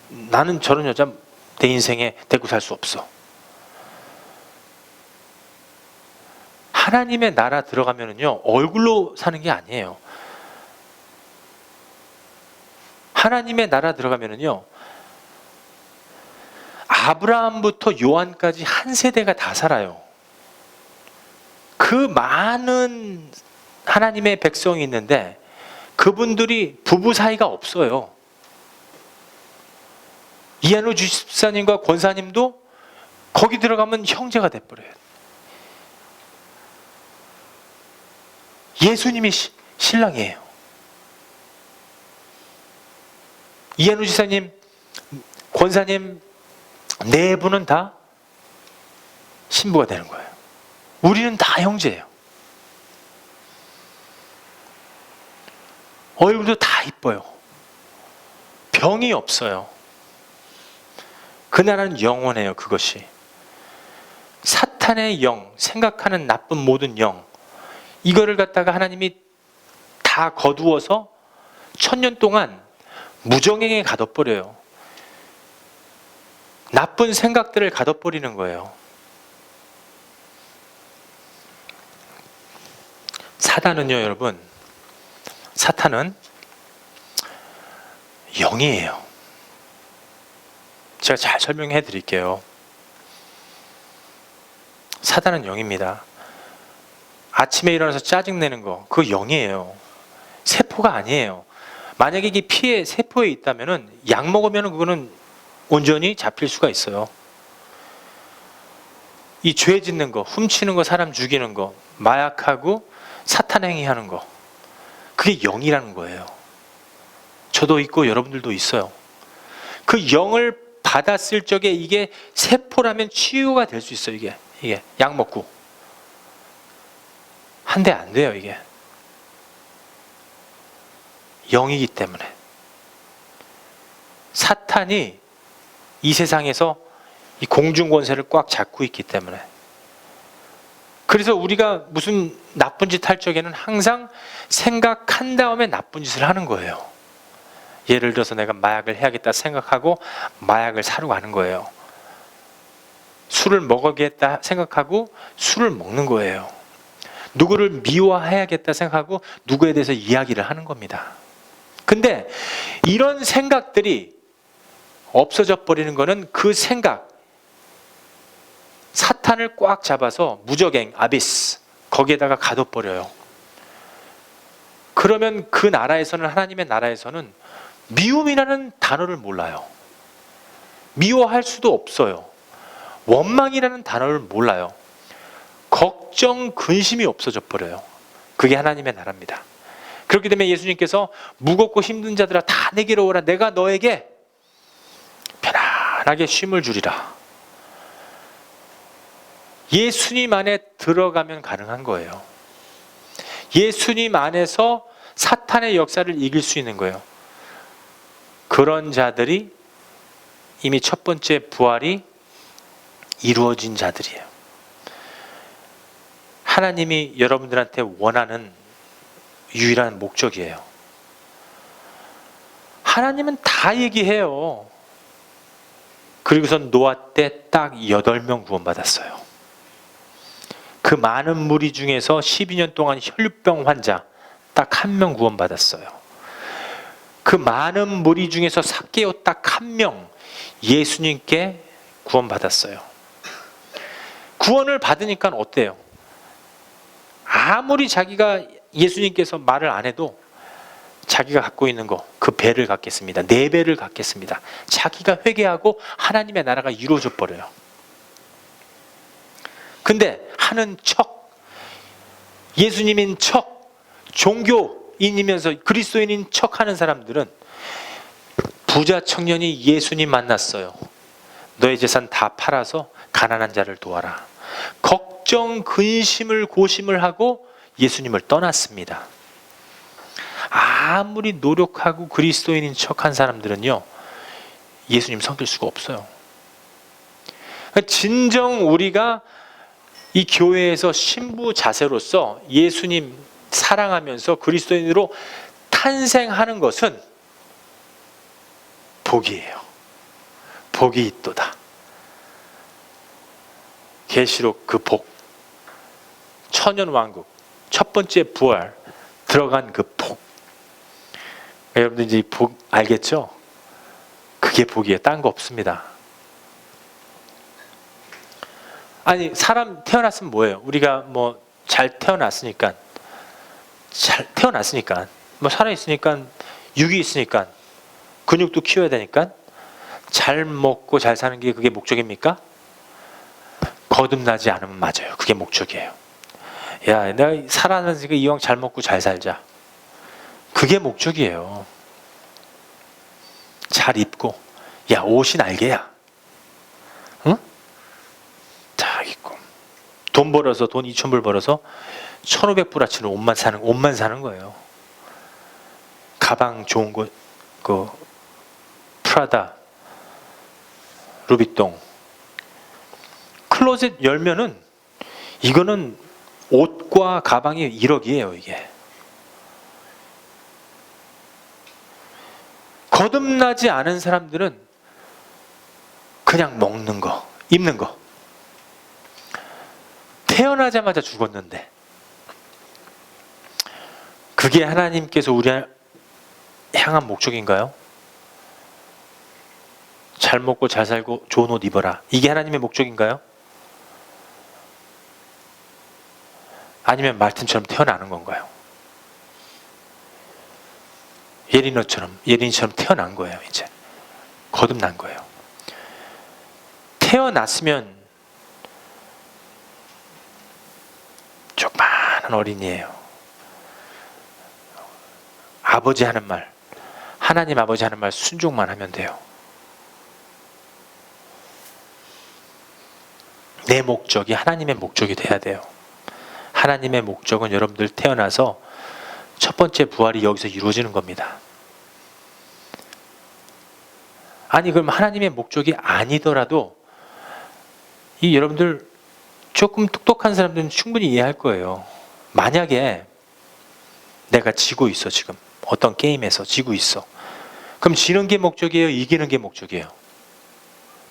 나는 저런 여자 내 인생에 데리고 살 수 없어. 하나님의 나라 들어가면은요, 얼굴로 사는 게 아니에요. 하나님의 나라 들어가면은요, 아브라함부터 요한까지 한 세대가 다 살아요. 그 많은 하나님의 백성이 있는데 그분들이 부부 사이가 없어요. 이한우 주집사님과 권사님도 거기 들어가면 형제가 돼버려요. 예수님이 신랑이에요. 이한우 지사님, 권사님 네 분은 다 신부가 되는 거예요. 우리는 다 형제예요. 얼굴도 다 이뻐요. 병이 없어요. 그 나라는 영원해요. 그것이 사탄의 영, 생각하는 나쁜 모든 영, 이거를 갖다가 하나님이 다 거두어서 1000년 동안 무정행에 가둬버려요. 나쁜 생각들을 가둬버리는 거예요. 사탄은요, 여러분, 사탄은 영이에요. 제가 잘 설명해 드릴게요. 사탄은 영입니다. 아침에 일어나서 짜증내는 거, 그거 영이에요. 세포가 아니에요. 만약에 이게 피에 세포에 있다면은 약 먹으면 그거는 온전히 잡힐 수가 있어요. 이 죄 짓는 거, 훔치는 거, 사람 죽이는 거, 마약하고 사탄 행위하는 거, 그게 영이라는 거예요. 저도 있고 여러분들도 있어요. 그 영을 받았을 적에 이게 세포라면 치유가 될 수 있어요. 이게 약 먹고 한데 안 돼요. 이게 영이기 때문에. 사탄이 이 세상에서 이 공중 권세를 꽉 잡고 있기 때문에. 그래서 우리가 무슨 나쁜 짓 할 적에는 항상 생각한 다음에 나쁜 짓을 하는 거예요. 예를 들어서 내가 마약을 해야겠다 생각하고 마약을 사러 가는 거예요. 술을 먹어야겠다 생각하고 술을 먹는 거예요. 누구를 미워해야겠다 생각하고 누구에 대해서 이야기를 하는 겁니다. 근데 이런 생각들이 없어져 버리는 거는 그 생각, 사탄을 꽉 잡아서 무적행, 아비스, 거기에다가 가둬버려요. 그러면 그 나라에서는, 하나님의 나라에서는 미움이라는 단어를 몰라요. 미워할 수도 없어요. 원망이라는 단어를 몰라요. 걱정, 근심이 없어져 버려요. 그게 하나님의 나라입니다. 그렇기 때문에 예수님께서 무겁고 힘든 자들아 다 내게로 오라, 내가 너에게 편안하게 쉼을 주리라. 예수님 안에 들어가면 가능한 거예요. 예수님 안에서 사탄의 역사를 이길 수 있는 거예요. 그런 자들이 이미 첫 번째 부활이 이루어진 자들이에요. 하나님이 여러분들한테 원하는 유일한 목적이에요. 하나님은 다 얘기해요. 그리고선 노아 때 딱 8명 구원받았어요. 그 많은 무리 중에서 12년 동안 혈류병 환자 딱 1명 구원받았어요. 그 많은 무리 중에서 삭개오 딱 1명 예수님께 구원받았어요. 구원을 받으니까 어때요? 아무리 자기가 예수님께서 말을 안 해도 자기가 갖고 있는 거, 그 배를 갖겠습니다. 4배를 갖겠습니다. 자기가 회개하고 하나님의 나라가 이루어져 버려요. 근데 하는 척, 예수님인 척, 종교인이면서 그리스도인인 척 하는 사람들은, 부자 청년이 예수님 만났어요. 너의 재산 다 팔아서 가난한 자를 도와라. 걱정, 근심을, 고심을 하고 예수님을 떠났습니다. 아무리 노력하고 그리스도인인 척한 사람들은요, 예수님 섬길 수가 없어요. 진정 우리가 이 교회에서 신부 자세로서 예수님 사랑하면서 그리스도인으로 탄생하는 것은 복이에요. 복이 있도다. 계시록 그 복, 천년왕국, 첫 번째 부활 들어간 그 복. 여러분들 이제 복 알겠죠? 그게 복이에요. 딴 거 없습니다. 아니, 사람 태어났으면 뭐예요? 우리가 뭐 잘 태어났으니까, 뭐 살아있으니까, 육이 있으니까, 근육도 키워야 되니까, 잘 먹고 잘 사는 게 그게 목적입니까? 거듭나지 않으면 맞아요. 그게 목적이에요. 야, 내가 살아나니까 이왕 잘 먹고 잘 살자. 그게 목적이에요. 잘 입고, 야, 옷이 날개야. 응? 잘 입고. 돈 벌어서, 돈 2,000불 벌어서 1,500불어치는 옷만 사는 거예요. 가방 좋은 거, 그 프라다, 루비통. 클로젯 열면은 이거는 옷과 가방이 1억이에요, 이게. 거듭나지 않은 사람들은 그냥 먹는 거, 입는 거. 태어나자마자 죽었는데 그게 하나님께서 우리 향한 목적인가요? 잘 먹고 잘 살고 좋은 옷 입어라. 이게 하나님의 목적인가요? 아니면 말씀처럼 태어나는 건가요? 예린이처럼 태어난 거예요. 이제 거듭난 거예요. 태어났으면 조그마한 어린이에요. 아버지 하는 말, 하나님 아버지 하는 말 순종만 하면 돼요. 내 목적이 하나님의 목적이 돼야 돼요. 하나님의 목적은 여러분들 태어나서 첫 번째 부활이 여기서 이루어지는 겁니다. 아니, 그럼 하나님의 목적이 아니더라도 이 여러분들 조금 똑똑한 사람들은 충분히 이해할 거예요. 만약에 내가 지고 있어, 지금 어떤 게임에서 지고 있어. 그럼 지는 게 목적이에요? 이기는 게 목적이에요?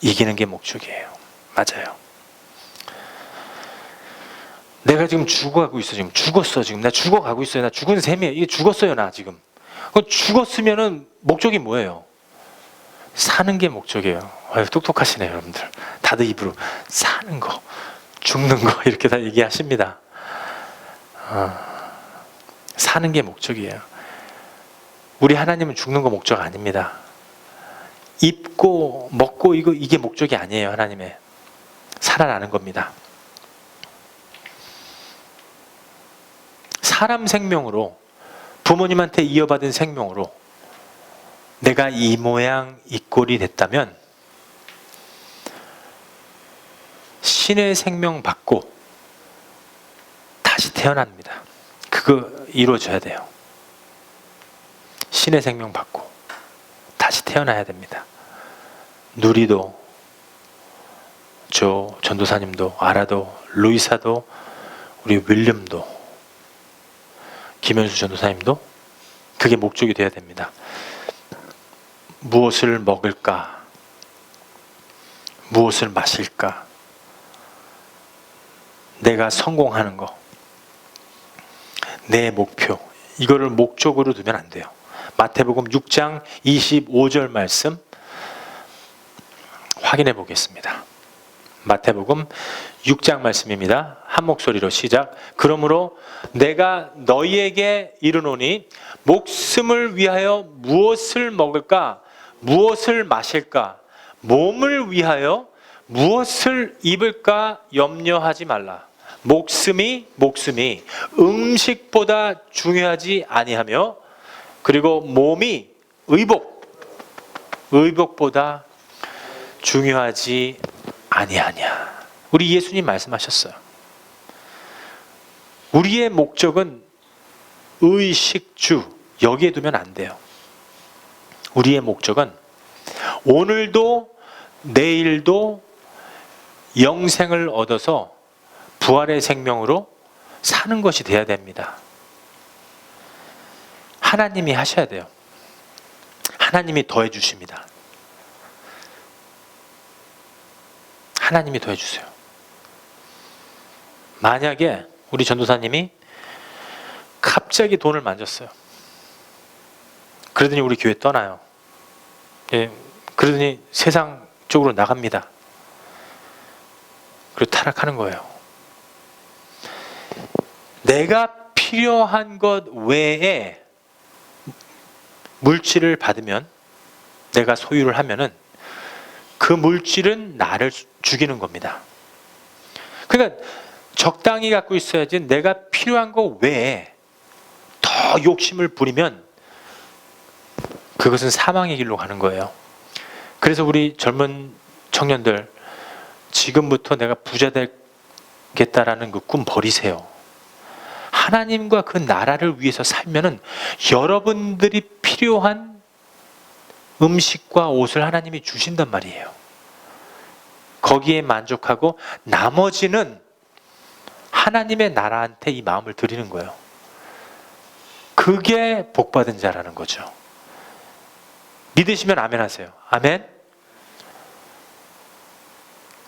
이기는 게 목적이에요. 맞아요. 내가 지금 죽어가고 있어. 지금 죽었어. 지금 나 죽어가고 있어요. 나 죽은 셈이에요. 이게 죽었어요. 나 지금. 죽었으면은 목적이 뭐예요? 사는 게 목적이에요. 아유, 똑똑하시네요, 여러분들. 다들 입으로 사는 거, 죽는 거 이렇게 다 얘기하십니다. 사는 게 목적이에요. 우리 하나님은 죽는 거 목적 아닙니다. 입고 먹고 이게 목적이 아니에요. 하나님의 살아나는 겁니다. 사람 생명으로, 부모님한테 이어받은 생명으로 내가 이 모양 이 꼴이 됐다면 신의 생명 받고 다시 태어납니다. 그거 이루어져야 돼요. 신의 생명 받고 다시 태어나야 됩니다. 누리도, 저 전도사님도, 아라도, 루이사도, 우리 윌리엄도, 김현수 전도사님도 그게 목적이 되어야 됩니다. 무엇을 먹을까? 무엇을 마실까? 내가 성공하는 거, 내 목표, 이거를 목적으로 두면 안 돼요. 마태복음 6장 25절 말씀 확인해 보겠습니다. 마태복음 6장 말씀입니다. 한 목소리로 시작. 그러므로 내가 너희에게 이르노니 목숨을 위하여 무엇을 먹을까? 무엇을 마실까? 몸을 위하여 무엇을 입을까 염려하지 말라. 목숨이 음식보다 중요하지 아니하며, 그리고 몸이 의복보다 중요하지 아니하냐. 우리 예수님 말씀하셨어요. 우리의 목적은 의식주, 여기에 두면 안 돼요. 우리의 목적은 오늘도 내일도 영생을 얻어서 부활의 생명으로 사는 것이 돼야 됩니다. 하나님이 하셔야 돼요. 하나님이 더해 주십니다. 하나님이 더해 주세요. 만약에 우리 전도사님이 갑자기 돈을 만졌어요. 그러더니 우리 교회 떠나요. 예, 그러더니 세상 쪽으로 나갑니다. 그리고 타락하는 거예요. 내가 필요한 것 외에 물질을 받으면, 내가 소유를 하면은 그 물질은 나를 죽이는 겁니다. 그러니까 적당히 갖고 있어야지, 내가 필요한 것 외에 더 욕심을 부리면 그것은 사망의 길로 가는 거예요. 그래서 우리 젊은 청년들, 지금부터 내가 부자 되겠다라는 그 꿈 버리세요. 하나님과 그 나라를 위해서 살면은 여러분들이 필요한 음식과 옷을 하나님이 주신단 말이에요. 거기에 만족하고 나머지는 하나님의 나라한테 이 마음을 드리는 거예요. 그게 복받은 자라는 거죠. 믿으시면 아멘 하세요. 아멘.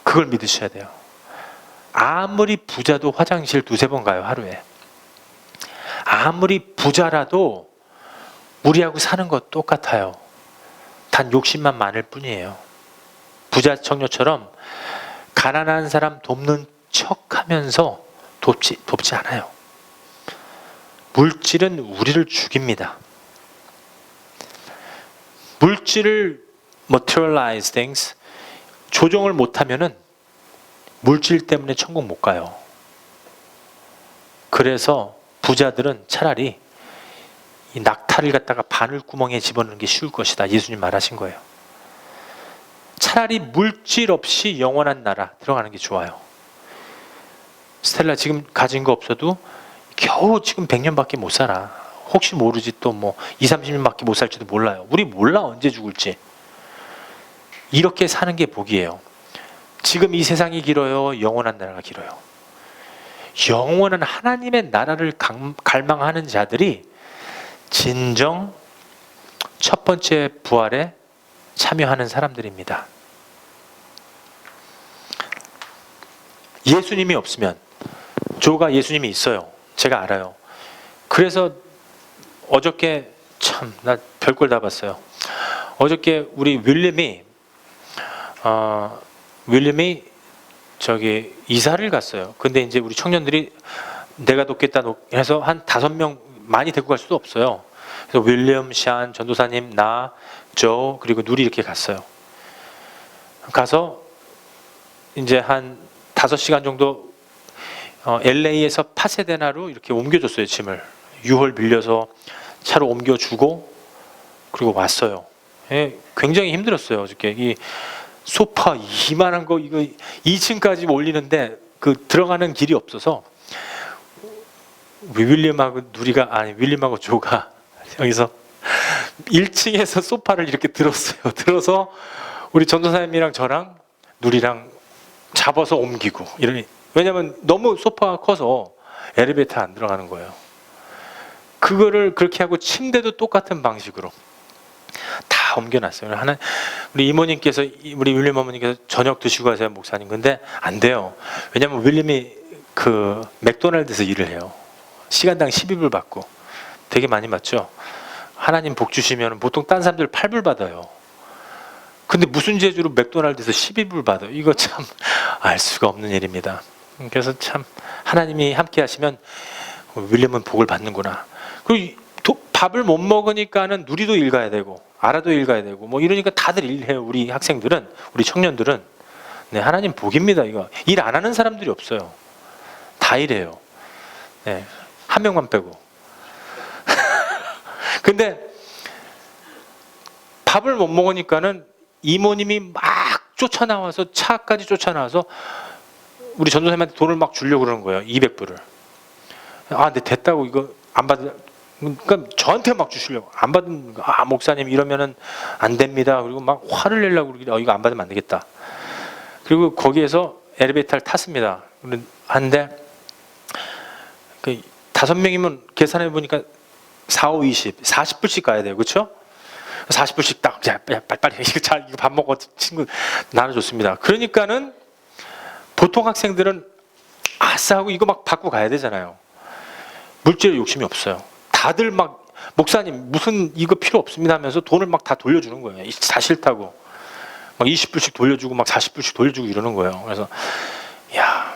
그걸 믿으셔야 돼요. 아무리 부자도 화장실 2-3번 가요, 하루에. 아무리 부자라도 우리하고 사는 것 똑같아요. 단 욕심만 많을 뿐이에요. 부자 청년처럼 가난한 사람 돕는 척하면서 돕지 않아요. 물질은 우리를 죽입니다. 물질을 materialize things, 조정을 못하면은 물질 때문에 천국 못 가요. 그래서 부자들은 차라리 이 낙타를 갖다가 바늘구멍에 집어넣는 게 쉬울 것이다. 예수님 말하신 거예요. 차라리 물질 없이 영원한 나라 들어가는 게 좋아요. 스텔라 지금 가진 거 없어도 겨우 지금 100년밖에 못 살아. 혹시 모르지, 또 뭐 20-30년밖에 못 살지도 몰라요. 우리 몰라, 언제 죽을지. 이렇게 사는 게 복이에요. 지금 이 세상이 길어요, 영원한 나라가 길어요. 영원한 하나님의 나라를 갈망하는 자들이 진정 첫 번째 부활에 참여하는 사람들입니다. 예수님이 없으면, 조가 예수님이 있어요. 제가 알아요. 그래서 어저께 참 나 별걸 다 봤어요. 어저께 우리 윌리엄이 저기 이사를 갔어요. 근데 이제 우리 청년들이 내가 돕겠다 해서 한 5명 많이 데리고 갈 수도 없어요. 그래서 윌리엄, 샨, 전도사님, 나, 조, 그리고 누리 이렇게 갔어요. 가서 이제 한 5시간 정도 LA에서 파세데나로 이렇게 옮겨줬어요. 짐을 유홀 빌려서 차로 옮겨주고 그리고 왔어요. 예, 굉장히 힘들었어요. 어저께 이 소파 이만한 거 이거 2층까지 올리는데 그 들어가는 길이 없어서 윌리엄하고 누리가, 아니 윌리엄하고 조가 여기서 1층에서 소파를 이렇게 들었어요. 들어서 우리 전도사님이랑 저랑 누리랑 잡아서 옮기고 이러니, 왜냐면 너무 소파가 커서 엘리베이터 안 들어가는 거예요. 그거를 그렇게 하고 침대도 똑같은 방식으로 다 옮겨놨어요. 우리 이모님께서, 우리 윌리엄 어머니께서 저녁 드시고 가세요, 목사님. 근데 안 돼요. 왜냐면 윌리엄이 그 맥도날드에서 일을 해요. 시간당 12불 받고 되게 많이 받죠. 하나님 복 주시면 보통 딴 사람들 8불 받아요. 근데 무슨 재주로 맥도날드에서 12불 받아요? 이거 참 알 수가 없는 일입니다. 그래서 참 하나님이 함께 하시면 윌리엄은 복을 받는구나. 그리고 밥을 못 먹으니까는 누리도 일 가야 되고 아라도 일 가야 되고 뭐 이러니까 다들 일해요. 우리 학생들은, 우리 청년들은. 네, 하나님 복입니다. 이거 일 안 하는 사람들이 없어요. 다 일해요. 네, 한 명만 빼고. 근데 밥을 못 먹으니까는 이모님이 막 쫓아나와서, 차까지 쫓아나와서 우리 전도사님한테 돈을 막 주려고 그러는 거예요. 200불을. 아, 근데 됐다고, 이거 안 받을, 그러니까 저한테 막 주시려고. 안 받은, 아, 목사님 이러면은 안 됩니다. 그리고 막 화를 내려고 그러길래 이거 안 받으면 안 되겠다. 그리고 거기에서 엘리베이터를 탔습니다. 한데 그 5명이면 계산해 보니까 4, 5, 20, 40불씩 가야 돼요. 그렇죠? 40불씩 딱 빨리 이거 밥 먹어 친구 나눠줬습니다. 그러니까는 보통 학생들은 아싸 하고 이거 막 받고 가야 되잖아요. 물질에 욕심이 없어요. 다들 막 목사님 무슨 이거 필요 없습니다 하면서 돈을 막 다 돌려주는 거예요. 다 싫다고 막 20불씩 돌려주고 막 40불씩 돌려주고 이러는 거예요. 그래서 야,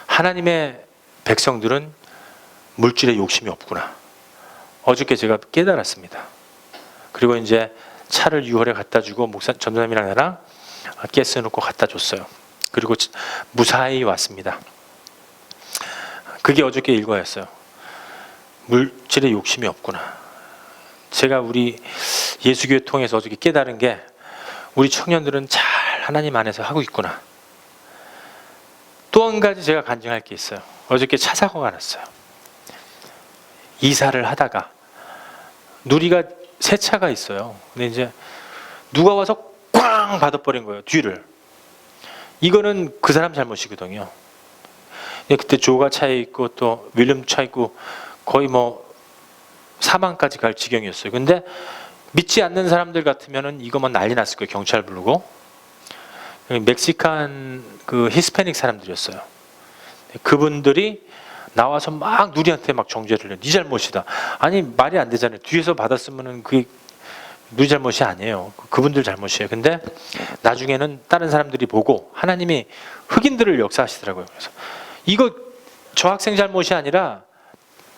하나님의 백성들은 물질에 욕심이 없구나. 어저께 제가 깨달았습니다. 그리고 이제 차를 6월에 갖다 주고 전도사님이랑 나랑 가스 넣고 갖다 줬어요. 그리고 무사히 왔습니다. 그게 어저께 일과였어요. 물질에 욕심이 없구나. 제가 우리 예수교회 통해서 어저께 깨달은 게 우리 청년들은 잘 하나님 안에서 하고 있구나. 또 한 가지 제가 간증할 게 있어요. 어저께 차 사고가 났어요. 이사를 하다가 누리가 새 차가 있어요. 근데 이제 누가 와서 꽝 받아버린 거예요. 뒤를. 이거는 그 사람 잘못이거든요. 그때 조가 차에 있고 또 윌리엄 차 있고 거의 뭐 사망까지 갈 지경이었어요. 근데 믿지 않는 사람들 같으면은 이거만 난리 났을 거예요. 경찰 부르고. 멕시칸 그 히스패닉 사람들이었어요. 그분들이 나와서 막 누리한테 막 정죄를 해요. 네 잘못이다. 아니 말이 안 되잖아요. 뒤에서 받았으면은 그게 누리 잘못이 아니에요. 그분들 잘못이에요. 근데 나중에는 다른 사람들이 보고 하나님이 흑인들을 역사하시더라고요. 그래서 이거 저 학생 잘못이 아니라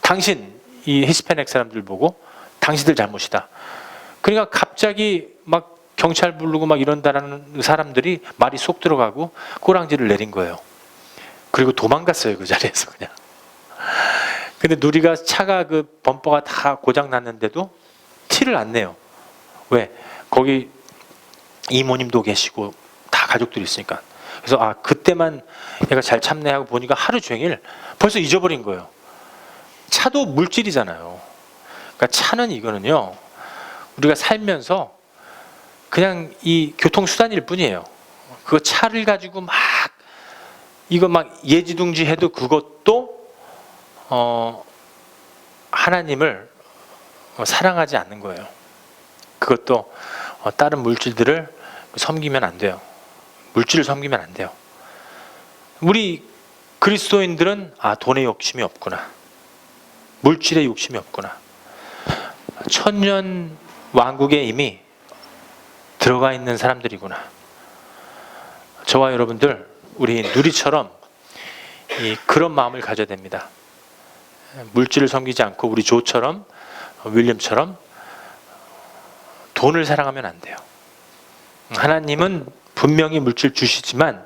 당신 이 히스패닉 사람들 보고 당신들 잘못이다. 그러니까 갑자기 막 경찰 부르고 막 이런다라는 사람들이 말이 쏙 들어가고 꼬랑지를 내린 거예요. 그리고 도망갔어요. 그 자리에서 그냥. 근데 누리가 차가 그 범퍼가 다 고장 났는데도 티를 안 내요. 왜? 거기 이모님도 계시고 다 가족들이 있으니까. 그래서 그때만 얘가 잘 참네 하고 보니까 하루 종일 벌써 잊어버린 거예요. 차도 물질이잖아요. 그러니까 차는 이거는요. 우리가 살면서 그냥 이 교통수단일 뿐이에요. 그 차를 가지고 막 이거 막 예지둥지 해도 그것도 하나님을 사랑하지 않는 거예요. 그것도 다른 물질들을 섬기면 안 돼요. 물질을 섬기면 안 돼요. 우리 그리스도인들은 돈에 욕심이 없구나. 물질에 욕심이 없구나. 천년 왕국에 이미 들어가 있는 사람들이구나. 저와 여러분들 우리 누리처럼 그런 마음을 가져야 됩니다. 물질을 섬기지 않고 우리 조처럼 윌리엄처럼 돈을 사랑하면 안 돼요. 하나님은 분명히 물질 주시지만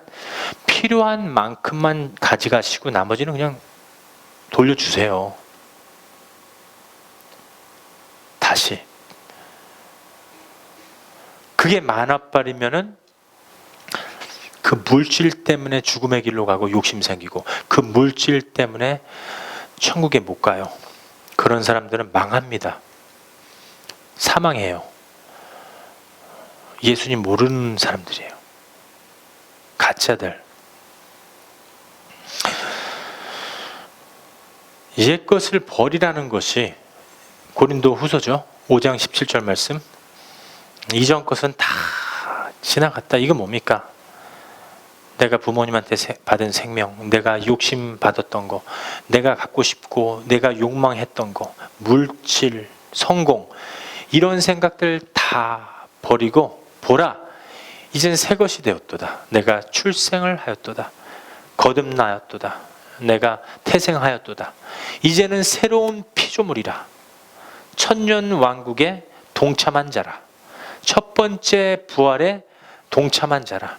필요한 만큼만 가져가시고 나머지는 그냥 돌려주세요. 다시. 그게 만화빨이면은 그 물질 때문에 죽음의 길로 가고 욕심 생기고 그 물질 때문에 천국에 못 가요. 그런 사람들은 망합니다. 사망해요. 예수님 모르는 사람들이에요. 가짜들. 옛 것을 버리라는 것이 고린도 후서죠. 5장 17절 말씀. 이전 것은 다 지나갔다. 이거 뭡니까? 내가 부모님한테 받은 생명, 내가 욕심 받았던 거, 내가 갖고 싶고 내가 욕망했던 거, 물질, 성공 이런 생각들 다 버리고 보라, 이젠 새 것이 되었도다. 내가 출생을 하였도다. 거듭나였도다. 내가 태생하였도다. 이제는 새로운 피조물이라. 천년 왕국에 동참한 자라. 첫 번째 부활에 동참한 자라.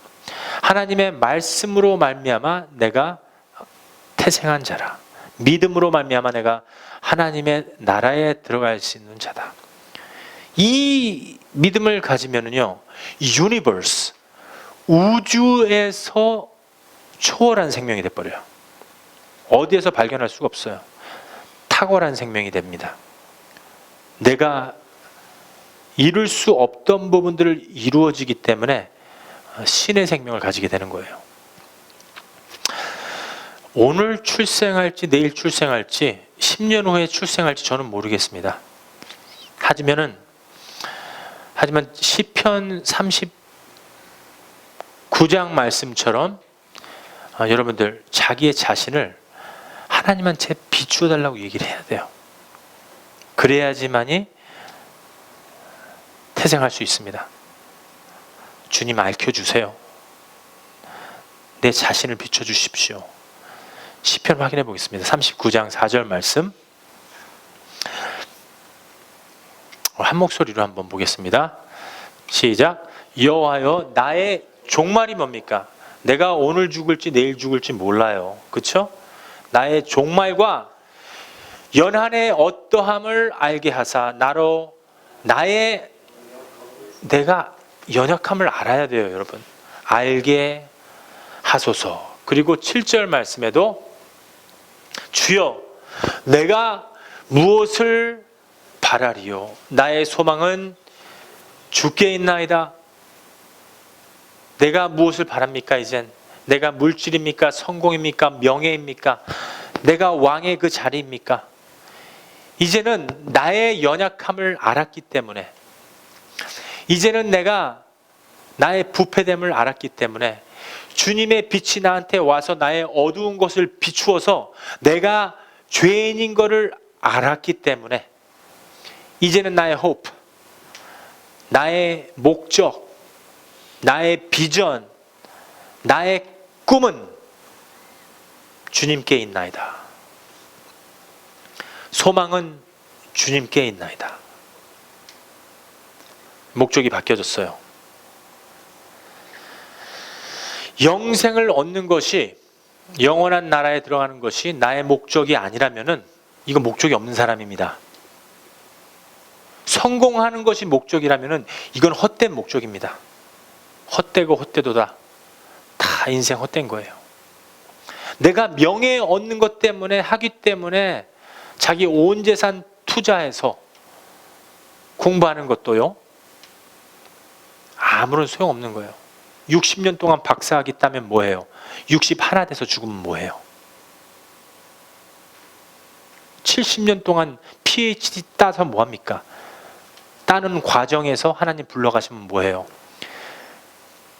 하나님의 말씀으로 말미암아 내가 태생한 자라. 믿음으로 말미암아 내가 하나님의 나라에 들어갈 수 있는 자다. 이 믿음을 가지면은요, 유니버스, 우주에서 초월한 생명이 돼버려요. 어디에서 발견할 수가 없어요. 탁월한 생명이 됩니다. 내가 이룰 수 없던 부분들을 이루어지기 때문에 신의 생명을 가지게 되는 거예요. 오늘 출생할지 내일 출생할지 10년 후에 출생할지 저는 모르겠습니다. 하지만 시편 39장 말씀처럼 여러분들 자기의 자신을 하나님한테 비추어 달라고 얘기를 해야 돼요. 그래야지만이 태생할 수 있습니다. 주님 알려주세요. 내 자신을 비춰주십시오. 시편 확인해 보겠습니다. 39장 4절 말씀 한 목소리로 한번 보겠습니다. 시작. 여호와여 나의 종말이 뭡니까? 내가 오늘 죽을지 내일 죽을지 몰라요. 그렇죠? 나의 종말과 연한의 어떠함을 알게 하사 나로 내가 연약함을 알아야 돼요, 여러분. 알게 하소서. 그리고 7절 말씀에도 주여 내가 무엇을 바라리요? 나의 소망은 주께 있나이다. 내가 무엇을 바랍니까? 이젠 내가 물질입니까? 성공입니까? 명예입니까? 내가 왕의 그 자리입니까? 이제는 나의 연약함을 알았기 때문에, 이제는 내가 나의 부패됨을 알았기 때문에 주님의 빛이 나한테 와서 나의 어두운 것을 비추어서 내가 죄인인 것을 알았기 때문에 이제는 나의 hope, 나의 목적, 나의 비전, 나의 꿈은 주님께 있나이다. 소망은 주님께 있나이다. 목적이 바뀌어졌어요. 영생을 얻는 것이, 영원한 나라에 들어가는 것이 나의 목적이 아니라면은 이건 목적이 없는 사람입니다. 성공하는 것이 목적이라면은 이건 헛된 목적입니다. 헛되고 헛되도다. 다 인생 헛된 거예요. 내가 명예 얻는 것 때문에 하기 때문에 자기 온 재산 투자해서 공부하는 것도요, 아무런 소용없는 거예요. 60년 동안 박사학위 따면 뭐해요? 61 돼서 죽으면 뭐해요? 70년 동안 PhD 따서 뭐합니까? 따는 과정에서 하나님 불러가시면 뭐해요?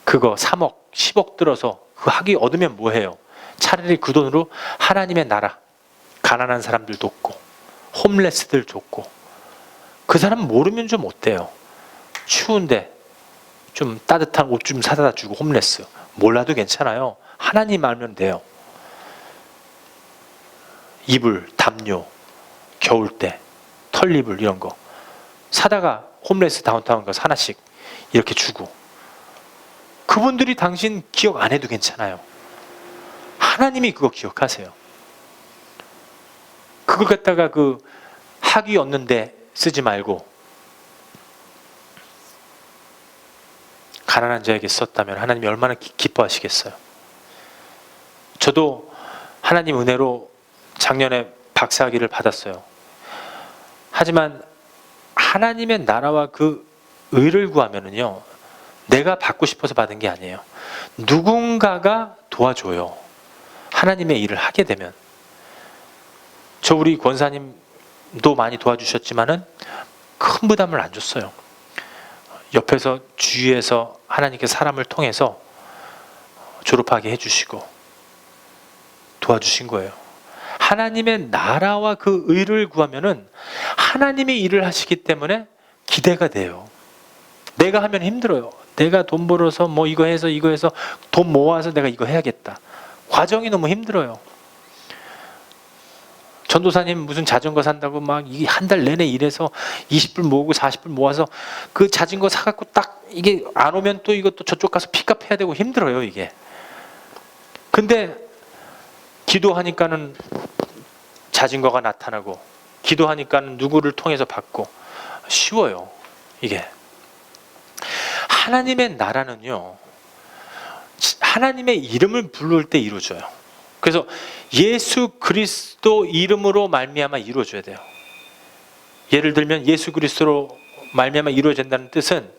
그거 3억, 10억 들어서 그 학위 얻으면 뭐해요? 차라리 그 돈으로 하나님의 나라, 가난한 사람들 돕고 홈레스들 돕고, 그 사람 모르면 좀 어때요? 추운데 좀 따뜻한 옷 좀 사다 주고, 홈레스 몰라도 괜찮아요. 하나님 알면 돼요. 이불, 담요, 겨울 때 털이불 이런 거 사다가 홈레스 다운타운 가서 하나씩 이렇게 주고, 그분들이 당신 기억 안 해도 괜찮아요. 하나님이 그거 기억하세요. 그걸 갖다가 그 학위 얻는데 쓰지 말고 가난한 자에게 썼다면 하나님이 얼마나 기뻐하시겠어요. 저도 하나님 은혜로 작년에 박사학위를 받았어요. 하지만 하나님의 나라와 그 의를 구하면은요, 내가 받고 싶어서 받은 게 아니에요. 누군가가 도와줘요. 하나님의 일을 하게 되면. 저 우리 권사님도 많이 도와주셨지만은 큰 부담을 안 줬어요. 옆에서 주위에서 하나님께 사람을 통해서 졸업하게 해주시고 도와주신 거예요. 하나님의 나라와 그 의를 구하면은 하나님이 일을 하시기 때문에 기대가 돼요. 내가 하면 힘들어요. 내가 돈 벌어서 뭐 이거 해서 돈 모아서 내가 이거 해야겠다. 과정이 너무 힘들어요. 전도사님 무슨 자전거 산다고 막 한 달 내내 일해서 20불 모으고 40불 모아서 그 자전거 사갖고 딱 이게 안 오면 또 이것도 저쪽 가서 픽업 해야 되고 힘들어요, 이게. 근데 기도하니까는 자전거가 나타나고, 기도하니까는 누구를 통해서 받고, 쉬워요, 이게. 하나님의 나라는요, 하나님의 이름을 부를 때 이루어져요. 그래서 예수 그리스도 이름으로 말미암아 이루어져야 돼요. 예를 들면 예수 그리스도로 말미암아 이루어진다는 뜻은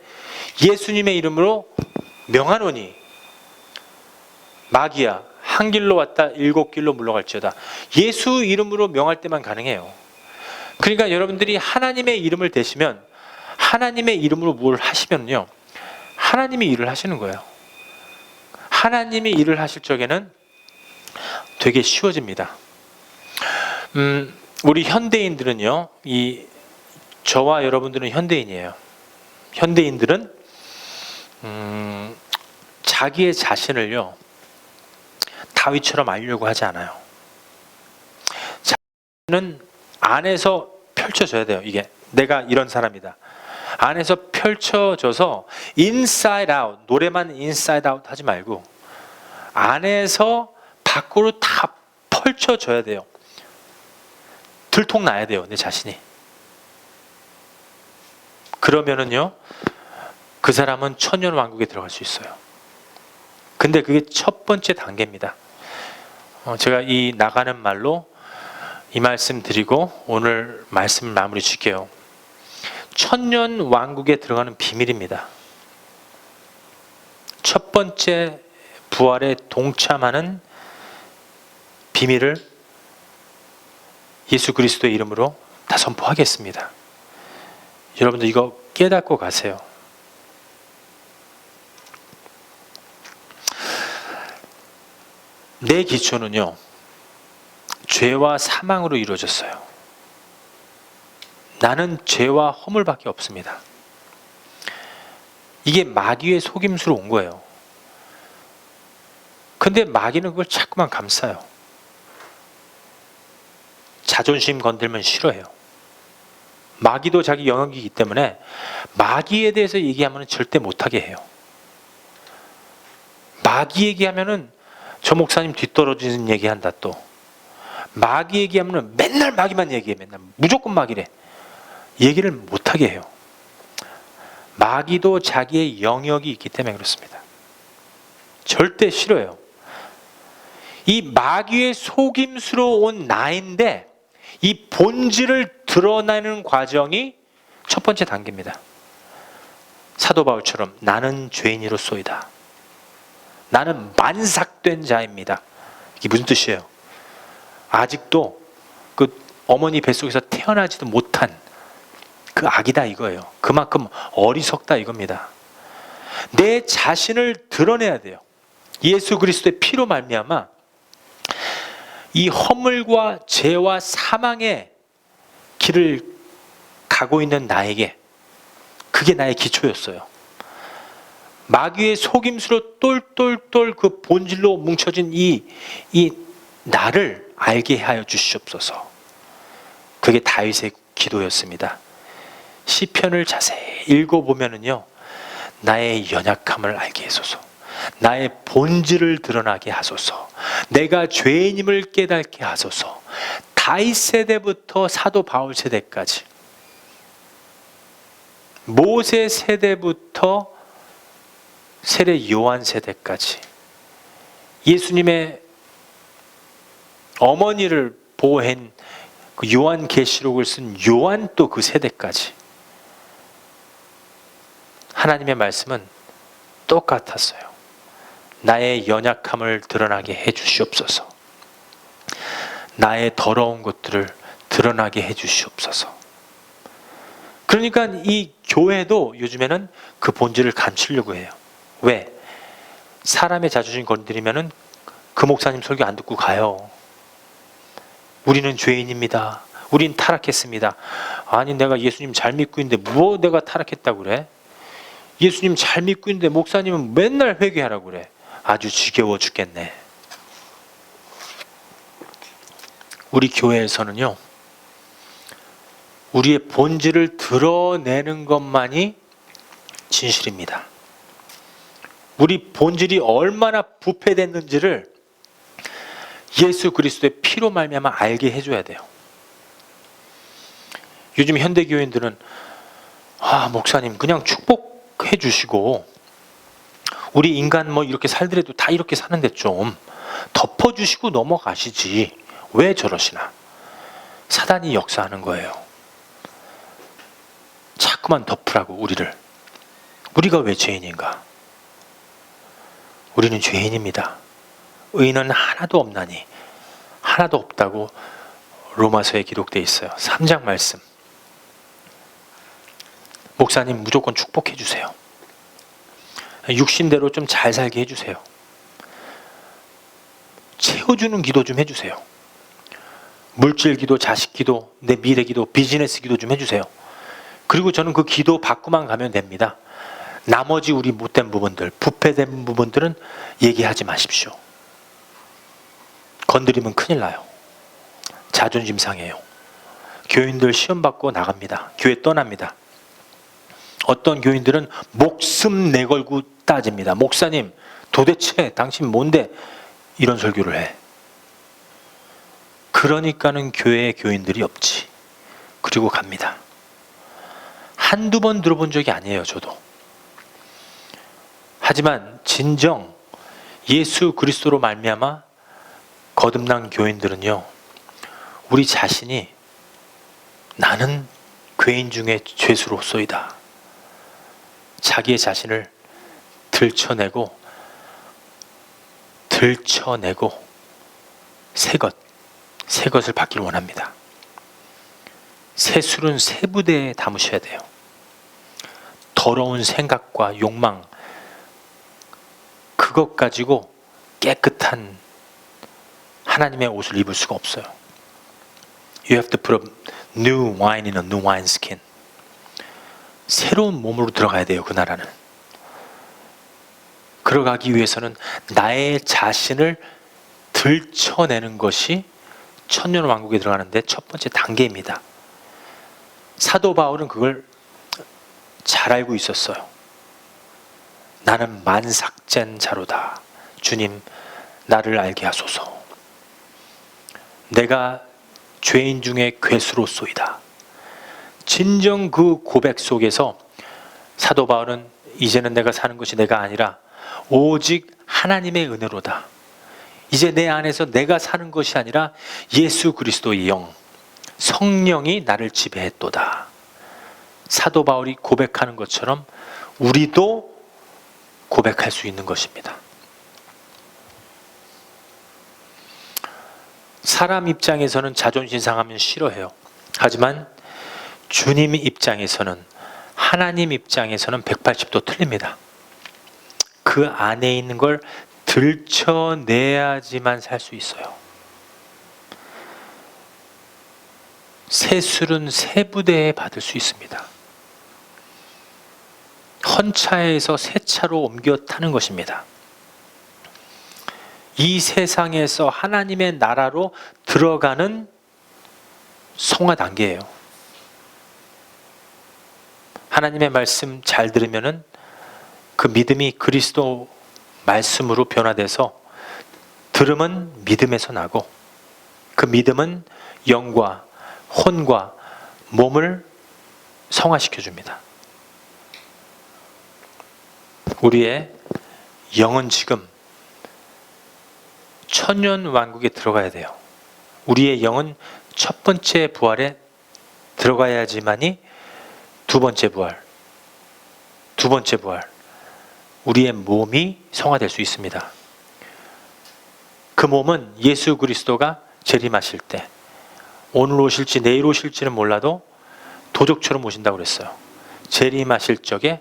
예수님의 이름으로 명하노니 마귀야 한 길로 왔다 일곱 길로 물러갈지어다. 예수 이름으로 명할 때만 가능해요. 그러니까 여러분들이 하나님의 이름을 대시면, 하나님의 이름으로 뭘 하시면요, 하나님이 일을 하시는 거예요. 하나님이 일을 하실 적에는 되게 쉬워집니다. 우리 현대인들은요, 저와 여러분들은 현대인이에요. 현대인들은 자기의 자신을요, 다윗처럼 알려고 하지 않아요. 자신은 안에서 펼쳐져야 돼요. 이게 내가 이런 사람이다. 안에서 펼쳐져서 inside out, 노래만 inside out 하지 말고 안에서 밖으로 다 펼쳐져야 돼요. 들통나야 돼요, 내 자신이. 그러면은요, 그 사람은 천년왕국에 들어갈 수 있어요. 근데 그게 첫 번째 단계입니다. 제가 이 나가는 말로 이 말씀 드리고 오늘 말씀을 마무리 짓게요. 천년왕국에 들어가는 비밀입니다. 첫 번째 부활에 동참하는 비밀을 예수 그리스도의 이름으로 다 선포하겠습니다. 여러분들 이거 깨닫고 가세요. 내 기초는요, 죄와 사망으로 이루어졌어요. 나는 죄와 허물밖에 없습니다. 이게 마귀의 속임수로 온 거예요. 근데 마귀는 그걸 자꾸만 감싸요. 자존심 건들면 싫어해요. 마귀도 자기 영역이기 때문에 마귀에 대해서 얘기하면 절대 못하게 해요. 마귀 얘기하면은 저 목사님 뒤떨어지는 얘기한다 또. 마귀 얘기하면은 맨날 마귀만 얘기해. 맨날 무조건 마귀래. 얘기를 못하게 해요. 마귀도 자기의 영역이 있기 때문에 그렇습니다. 절대 싫어요. 이 마귀의 속임수로 온 나인데 이 본질을 드러내는 과정이 첫 번째 단계입니다. 사도 바울처럼 나는 죄인이로소이다. 나는 만삭된 자입니다. 이게 무슨 뜻이에요? 아직도 그 어머니 뱃속에서 태어나지도 못한 그 아기다 이거예요. 그만큼 어리석다 이겁니다. 내 자신을 드러내야 돼요. 예수 그리스도의 피로 말미암아 이 허물과 죄와 사망의 길을 가고 있는 나에게 그게 나의 기초였어요. 마귀의 속임수로 똘똘똘 그 본질로 뭉쳐진 이 나를 알게 하여 주시옵소서. 그게 다윗의 기도였습니다. 시편을 자세히 읽어보면은요, 나의 연약함을 알게 하소서, 나의 본질을 드러나게 하소서, 내가 죄인임을 깨닫게 하소서. 다윗 세대부터 사도 바울 세대까지, 모세 세대부터 세례 요한 세대까지, 예수님의 어머니를 보호한 그 요한 계시록을 쓴 요한 또 그 세대까지 하나님의 말씀은 똑같았어요. 나의 연약함을 드러나게 해 주시옵소서. 나의 더러운 것들을 드러나게 해 주시옵소서. 그러니까 이 교회도 요즘에는 그 본질을 감추려고 해요. 왜? 사람의 자존심 건드리면은 그 목사님 설교 안 듣고 가요. 우리는 죄인입니다. 우린 타락했습니다. 아니 내가 예수님 잘 믿고 있는데 뭐 내가 타락했다고 그래? 예수님 잘 믿고 있는데 목사님은 맨날 회개하라고 그래. 아주 지겨워 죽겠네. 우리 교회에서는요, 우리의 본질을 드러내는 것만이 진실입니다. 우리 본질이 얼마나 부패됐는지를 예수 그리스도의 피로 말미암아 알게 해줘야 돼요. 요즘 현대교인들은 목사님 그냥 축복해 주시고 우리 인간 뭐 이렇게 살더라도 다 이렇게 사는데 좀 덮어주시고 넘어가시지 왜 저러시나. 사단이 역사하는 거예요. 자꾸만 덮으라고 우리를. 우리가 왜 죄인인가? 우리는 죄인입니다. 의인은 하나도 없나니. 하나도 없다고 로마서에 기록되어 있어요. 3장 말씀. 목사님 무조건 축복해 주세요. 육신대로 좀 잘 살게 해주세요. 채워주는 기도 좀 해주세요. 물질 기도, 자식 기도, 내 미래 기도, 비즈니스 기도 좀 해주세요. 그리고 저는 그 기도 받고만 가면 됩니다. 나머지 우리 못된 부분들, 부패된 부분들은 얘기하지 마십시오. 건드리면 큰일 나요. 자존심 상해요. 교인들 시험 받고 나갑니다. 교회 떠납니다. 어떤 교인들은 목숨 내걸고 따집니다. 목사님, 도대체 당신 뭔데 이런 설교를 해? 그러니까는 교회에 교인들이 없지. 그리고 갑니다. 한두 번 들어본 적이 아니에요, 저도. 하지만 진정 예수 그리스도로 말미암아 거듭난 교인들은요, 우리 자신이 나는 죄인 중에 죄수로소이다. 자기의 자신을 들춰내고 새 것을 받기를 원합니다. 새 술은 새 부대에 담으셔야 돼요. 더러운 생각과 욕망, 그것 가지고 깨끗한 하나님의 옷을 입을 수가 없어요. You have to put a new wine in a new wine skin. 새로운 몸으로 들어가야 돼요, 그 나라는. 들어가기 위해서는 나의 자신을 들춰내는 것이 천년왕국에 들어가는데 첫 번째 단계입니다. 사도 바울은 그걸 잘 알고 있었어요. 나는 만삭젠 자로다. 주님, 나를 알게 하소서. 내가 죄인 중에 괴수로소이다. 진정 그 고백 속에서 사도 바울은 이제는 내가 사는 것이 내가 아니라 오직 하나님의 은혜로다. 이제 내 안에서 내가 사는 것이 아니라 예수 그리스도의 영, 성령이 나를 지배했도다. 사도 바울이 고백하는 것처럼 우리도 고백할 수 있는 것입니다. 사람 입장에서는 자존심 상하면 싫어해요. 하지만 주님 입장에서는, 하나님 입장에서는 180도 틀립니다. 그 안에 있는 걸 들춰내야지만 살 수 있어요. 새 술은 새 부대에 받을 수 있습니다. 헌차에서 새 차로 옮겨 타는 것입니다. 이 세상에서 하나님의 나라로 들어가는 성화 단계예요. 하나님의 말씀 잘 들으면은 그 믿음이 그리스도 말씀으로 변화돼서 들음은 믿음에서 나고 그 믿음은 영과 혼과 몸을 성화시켜 줍니다. 우리의 영은 지금 천년 왕국에 들어가야 돼요. 우리의 영은 첫 번째 부활에 들어가야지만이 두 번째 부활, 우리의 몸이 성화될 수 있습니다. 그 몸은 예수 그리스도가 재림하실 때, 오늘 오실지 내일 오실지는 몰라도 도적처럼 오신다고 그랬어요. 재림하실 적에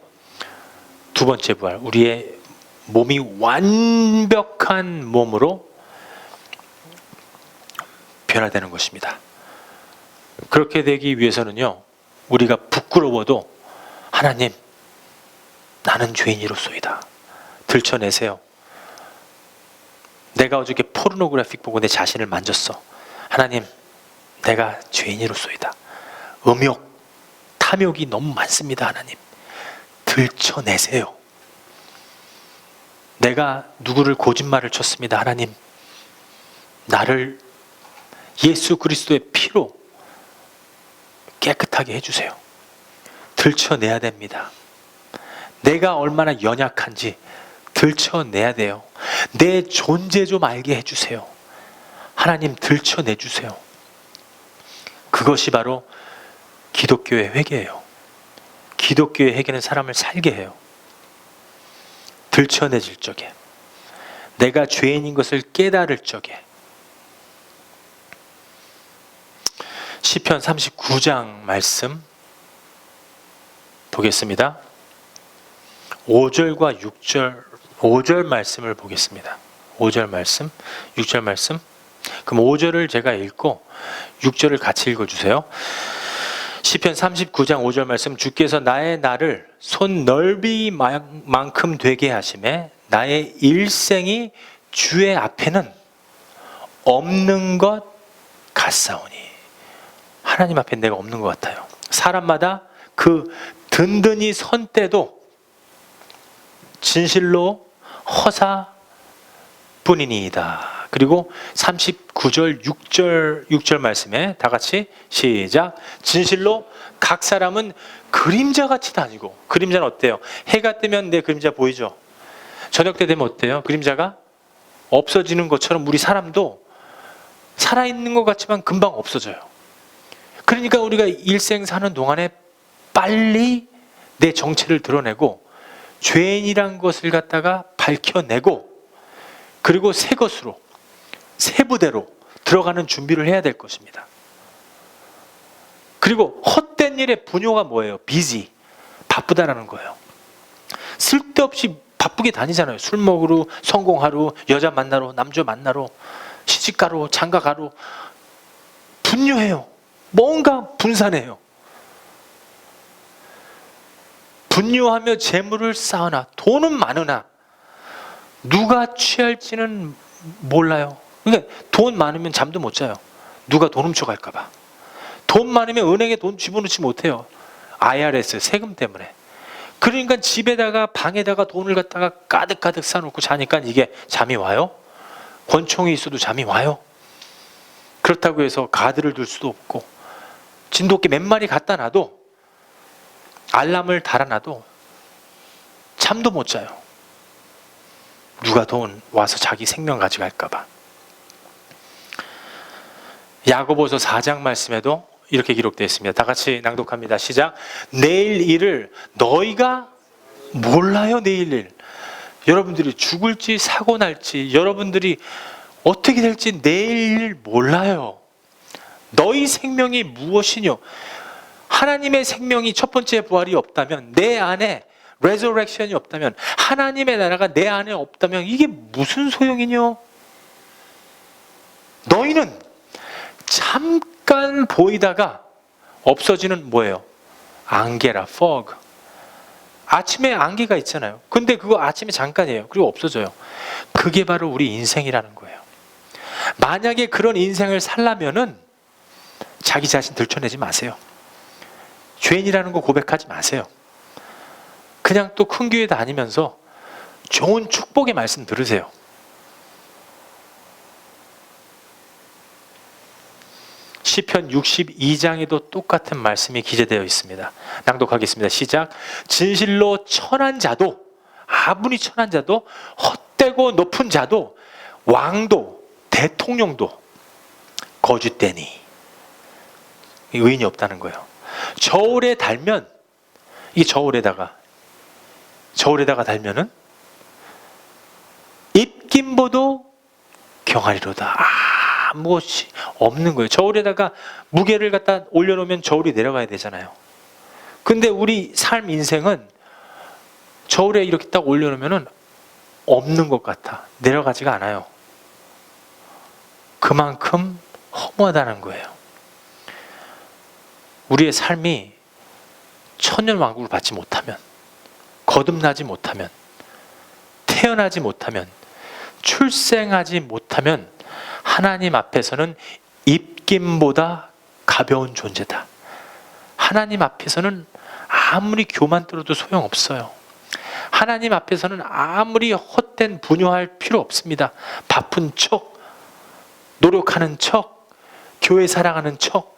두 번째 부활, 우리의 몸이 완벽한 몸으로 변화되는 것입니다. 그렇게 되기 위해서는요, 우리가 부끄러워도 하나님, 나는 죄인이로소이다. 들춰내세요. 내가 어저께 포르노그래픽 보고 내 자신을 만졌어. 하나님, 내가 죄인이로소이다. 음욕, 탐욕이 너무 많습니다. 하나님, 들춰내세요. 내가 누구를 거짓말을 쳤습니다. 하나님, 나를 예수 그리스도의 피로 깨끗하게 해주세요. 들춰내야 됩니다. 내가 얼마나 연약한지 들춰내야 돼요. 내 존재 좀 알게 해주세요. 하나님, 들춰내주세요. 그것이 바로 기독교의 회개예요. 기독교의 회개는 사람을 살게 해요. 들춰내질 적에, 내가 죄인인 것을 깨달을 적에, 시편 39장 말씀 보겠습니다. 5절과 6절, 5절 말씀을 보겠습니다. 5절 말씀, 6절 말씀. 그럼 5절을 제가 읽고 6절을 같이 읽어주세요. 시편 39장 5절 말씀. 주께서 나의 날을 손 넓이만큼 되게 하심에 나의 일생이 주의 앞에는 없는 것 같사오니. 하나님 앞에 내가 없는 것 같아요. 사람마다 그 든든히 선 때도 진실로 허사뿐이니이다. 그리고 39절 6절 말씀에 다 같이 시작. 진실로 각 사람은 그림자같이 다니고. 그림자는 어때요? 해가 뜨면 내 그림자 보이죠? 저녁 때 되면 어때요? 그림자가 없어지는 것처럼 우리 사람도 살아있는 것 같지만 금방 없어져요. 그러니까 우리가 일생 사는 동안에 빨리 내 정체를 드러내고 죄인이란 것을 갖다가 밝혀내고 그리고 새 것으로 새 부대로 들어가는 준비를 해야 될 것입니다. 그리고 헛된 일의 분효가 뭐예요? 비지, 바쁘다라는 거예요. 쓸데없이 바쁘게 다니잖아요. 술 먹으러, 성공하러, 여자 만나러, 남자 만나러, 시집가러, 장가가러. 분효해요. 뭔가 분산해요. 분효하며 재물을 쌓으나 돈은 많으나 누가 취할지는 몰라요. 그러니까 돈 많으면 잠도 못 자요. 누가 돈 훔쳐갈까 봐. 돈 많으면 은행에 돈 집어넣지 못해요. IRS 세금 때문에. 그러니까 집에다가 방에다가 돈을 갖다가 가득가득 쌓아놓고 자니까 이게 잠이 와요? 권총이 있어도 잠이 와요? 그렇다고 해서 가드를 둘 수도 없고 진돗개 몇 마리 갖다 놔도 알람을 달아놔도 잠도 못 자요. 누가 돈 와서 자기 생명 가져갈까 봐. 야고보서 4장 말씀에도 이렇게 기록되어 있습니다. 다 같이 낭독합니다. 시작. 내일 일을 너희가 몰라요. 내일 일. 여러분들이 죽을지 사고 날지 여러분들이 어떻게 될지 내일 일 몰라요. 너희 생명이 무엇이뇨? 하나님의 생명이 첫 번째 부활이 없다면 내 안에 레저렉션이 없다면 하나님의 나라가 내 안에 없다면 이게 무슨 소용이뇨? 너희는 잠깐 보이다가 없어지는 뭐예요? 안개라, fog. 아침에 안개가 있잖아요. 근데 그거 아침에 잠깐이에요. 그리고 없어져요. 그게 바로 우리 인생이라는 거예요. 만약에 그런 인생을 살려면은 자기 자신 들춰내지 마세요. 죄인이라는 거 고백하지 마세요. 그냥 또 큰 교회 다니면서 좋은 축복의 말씀 들으세요. 시편 62장에도 똑같은 말씀이 기재되어 있습니다. 낭독하겠습니다. 시작. 진실로 천한 자도, 아무리 천한 자도, 헛되고 높은 자도, 왕도, 대통령도 거짓되니. 의인이 없다는 거예요. 저울에 달면, 이 저울에다가 달면은 입김보도 경하리로다. 아무것이 없는 거예요. 저울에다가 무게를 갖다 올려놓으면 저울이 내려가야 되잖아요. 근데 우리 삶 인생은 저울에 이렇게 딱 올려놓으면 없는 것 같아. 내려가지가 않아요. 그만큼 허무하다는 거예요. 우리의 삶이 천년왕국을 받지 못하면, 거듭나지 못하면, 태어나지 못하면, 출생하지 못하면 하나님 앞에서는 입김보다 가벼운 존재다. 하나님 앞에서는 아무리 교만 떨어도 소용없어요. 하나님 앞에서는 아무리 헛된 분효할 필요 없습니다. 바쁜 척, 노력하는 척, 교회 사랑하는 척.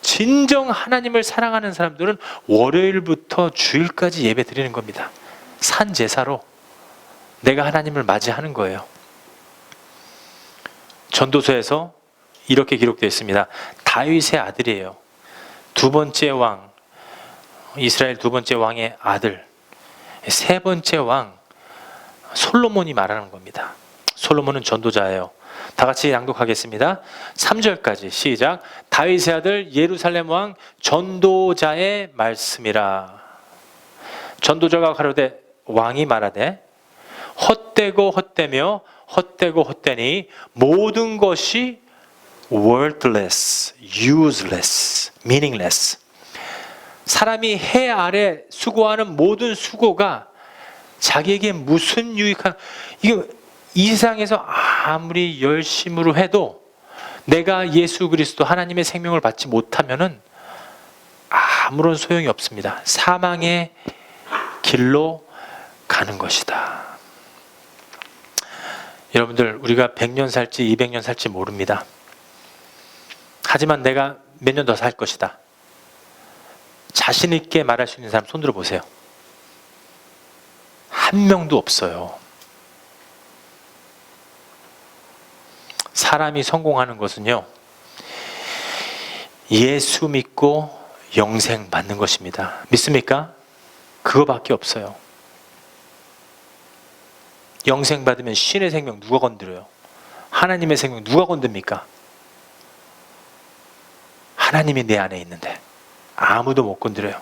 진정 하나님을 사랑하는 사람들은 월요일부터 주일까지 예배 드리는 겁니다. 산 제사로 내가 하나님을 맞이하는 거예요. 전도서에서 이렇게 기록되어 있습니다. 다윗의 아들이에요. 두 번째 왕, 이스라엘 두 번째 왕의 아들, 세 번째 왕 솔로몬이 말하는 겁니다. 솔로몬은 전도자예요. 다 같이 낭독하겠습니다. 3절까지 시작. 다윗의 아들 예루살렘 왕 전도자의 말씀이라. 전도자가 가로되 왕이 말하되 헛되고 헛되며 헛되고 헛되니 모든 것이 worthless, useless, meaningless. 사람이 해 아래 수고하는 모든 수고가 자기에게 무슨 유익한, 이게 이 세상에서 아무리 열심으로 해도 내가 예수 그리스도 하나님의 생명을 받지 못하면은 아무런 소용이 없습니다. 사망의 길로 가는 것이다. 여러분들, 우리가 100년 살지 200년 살지 모릅니다. 하지만 내가 몇 년 더 살 것이다. 자신 있게 말할 수 있는 사람 손 들어 보세요. 한 명도 없어요. 사람이 성공하는 것은요, 예수 믿고 영생 받는 것입니다. 믿습니까? 그거밖에 없어요. 영생 받으면 신의 생명 누가 건드려요? 하나님의 생명 누가 건듭니까? 하나님이 내 안에 있는데 아무도 못 건드려요.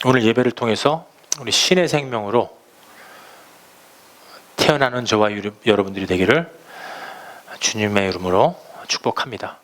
오늘 예배를 통해서 우리 신의 생명으로 태어나는 저와 여러분들이 되기를 주님의 이름으로 축복합니다.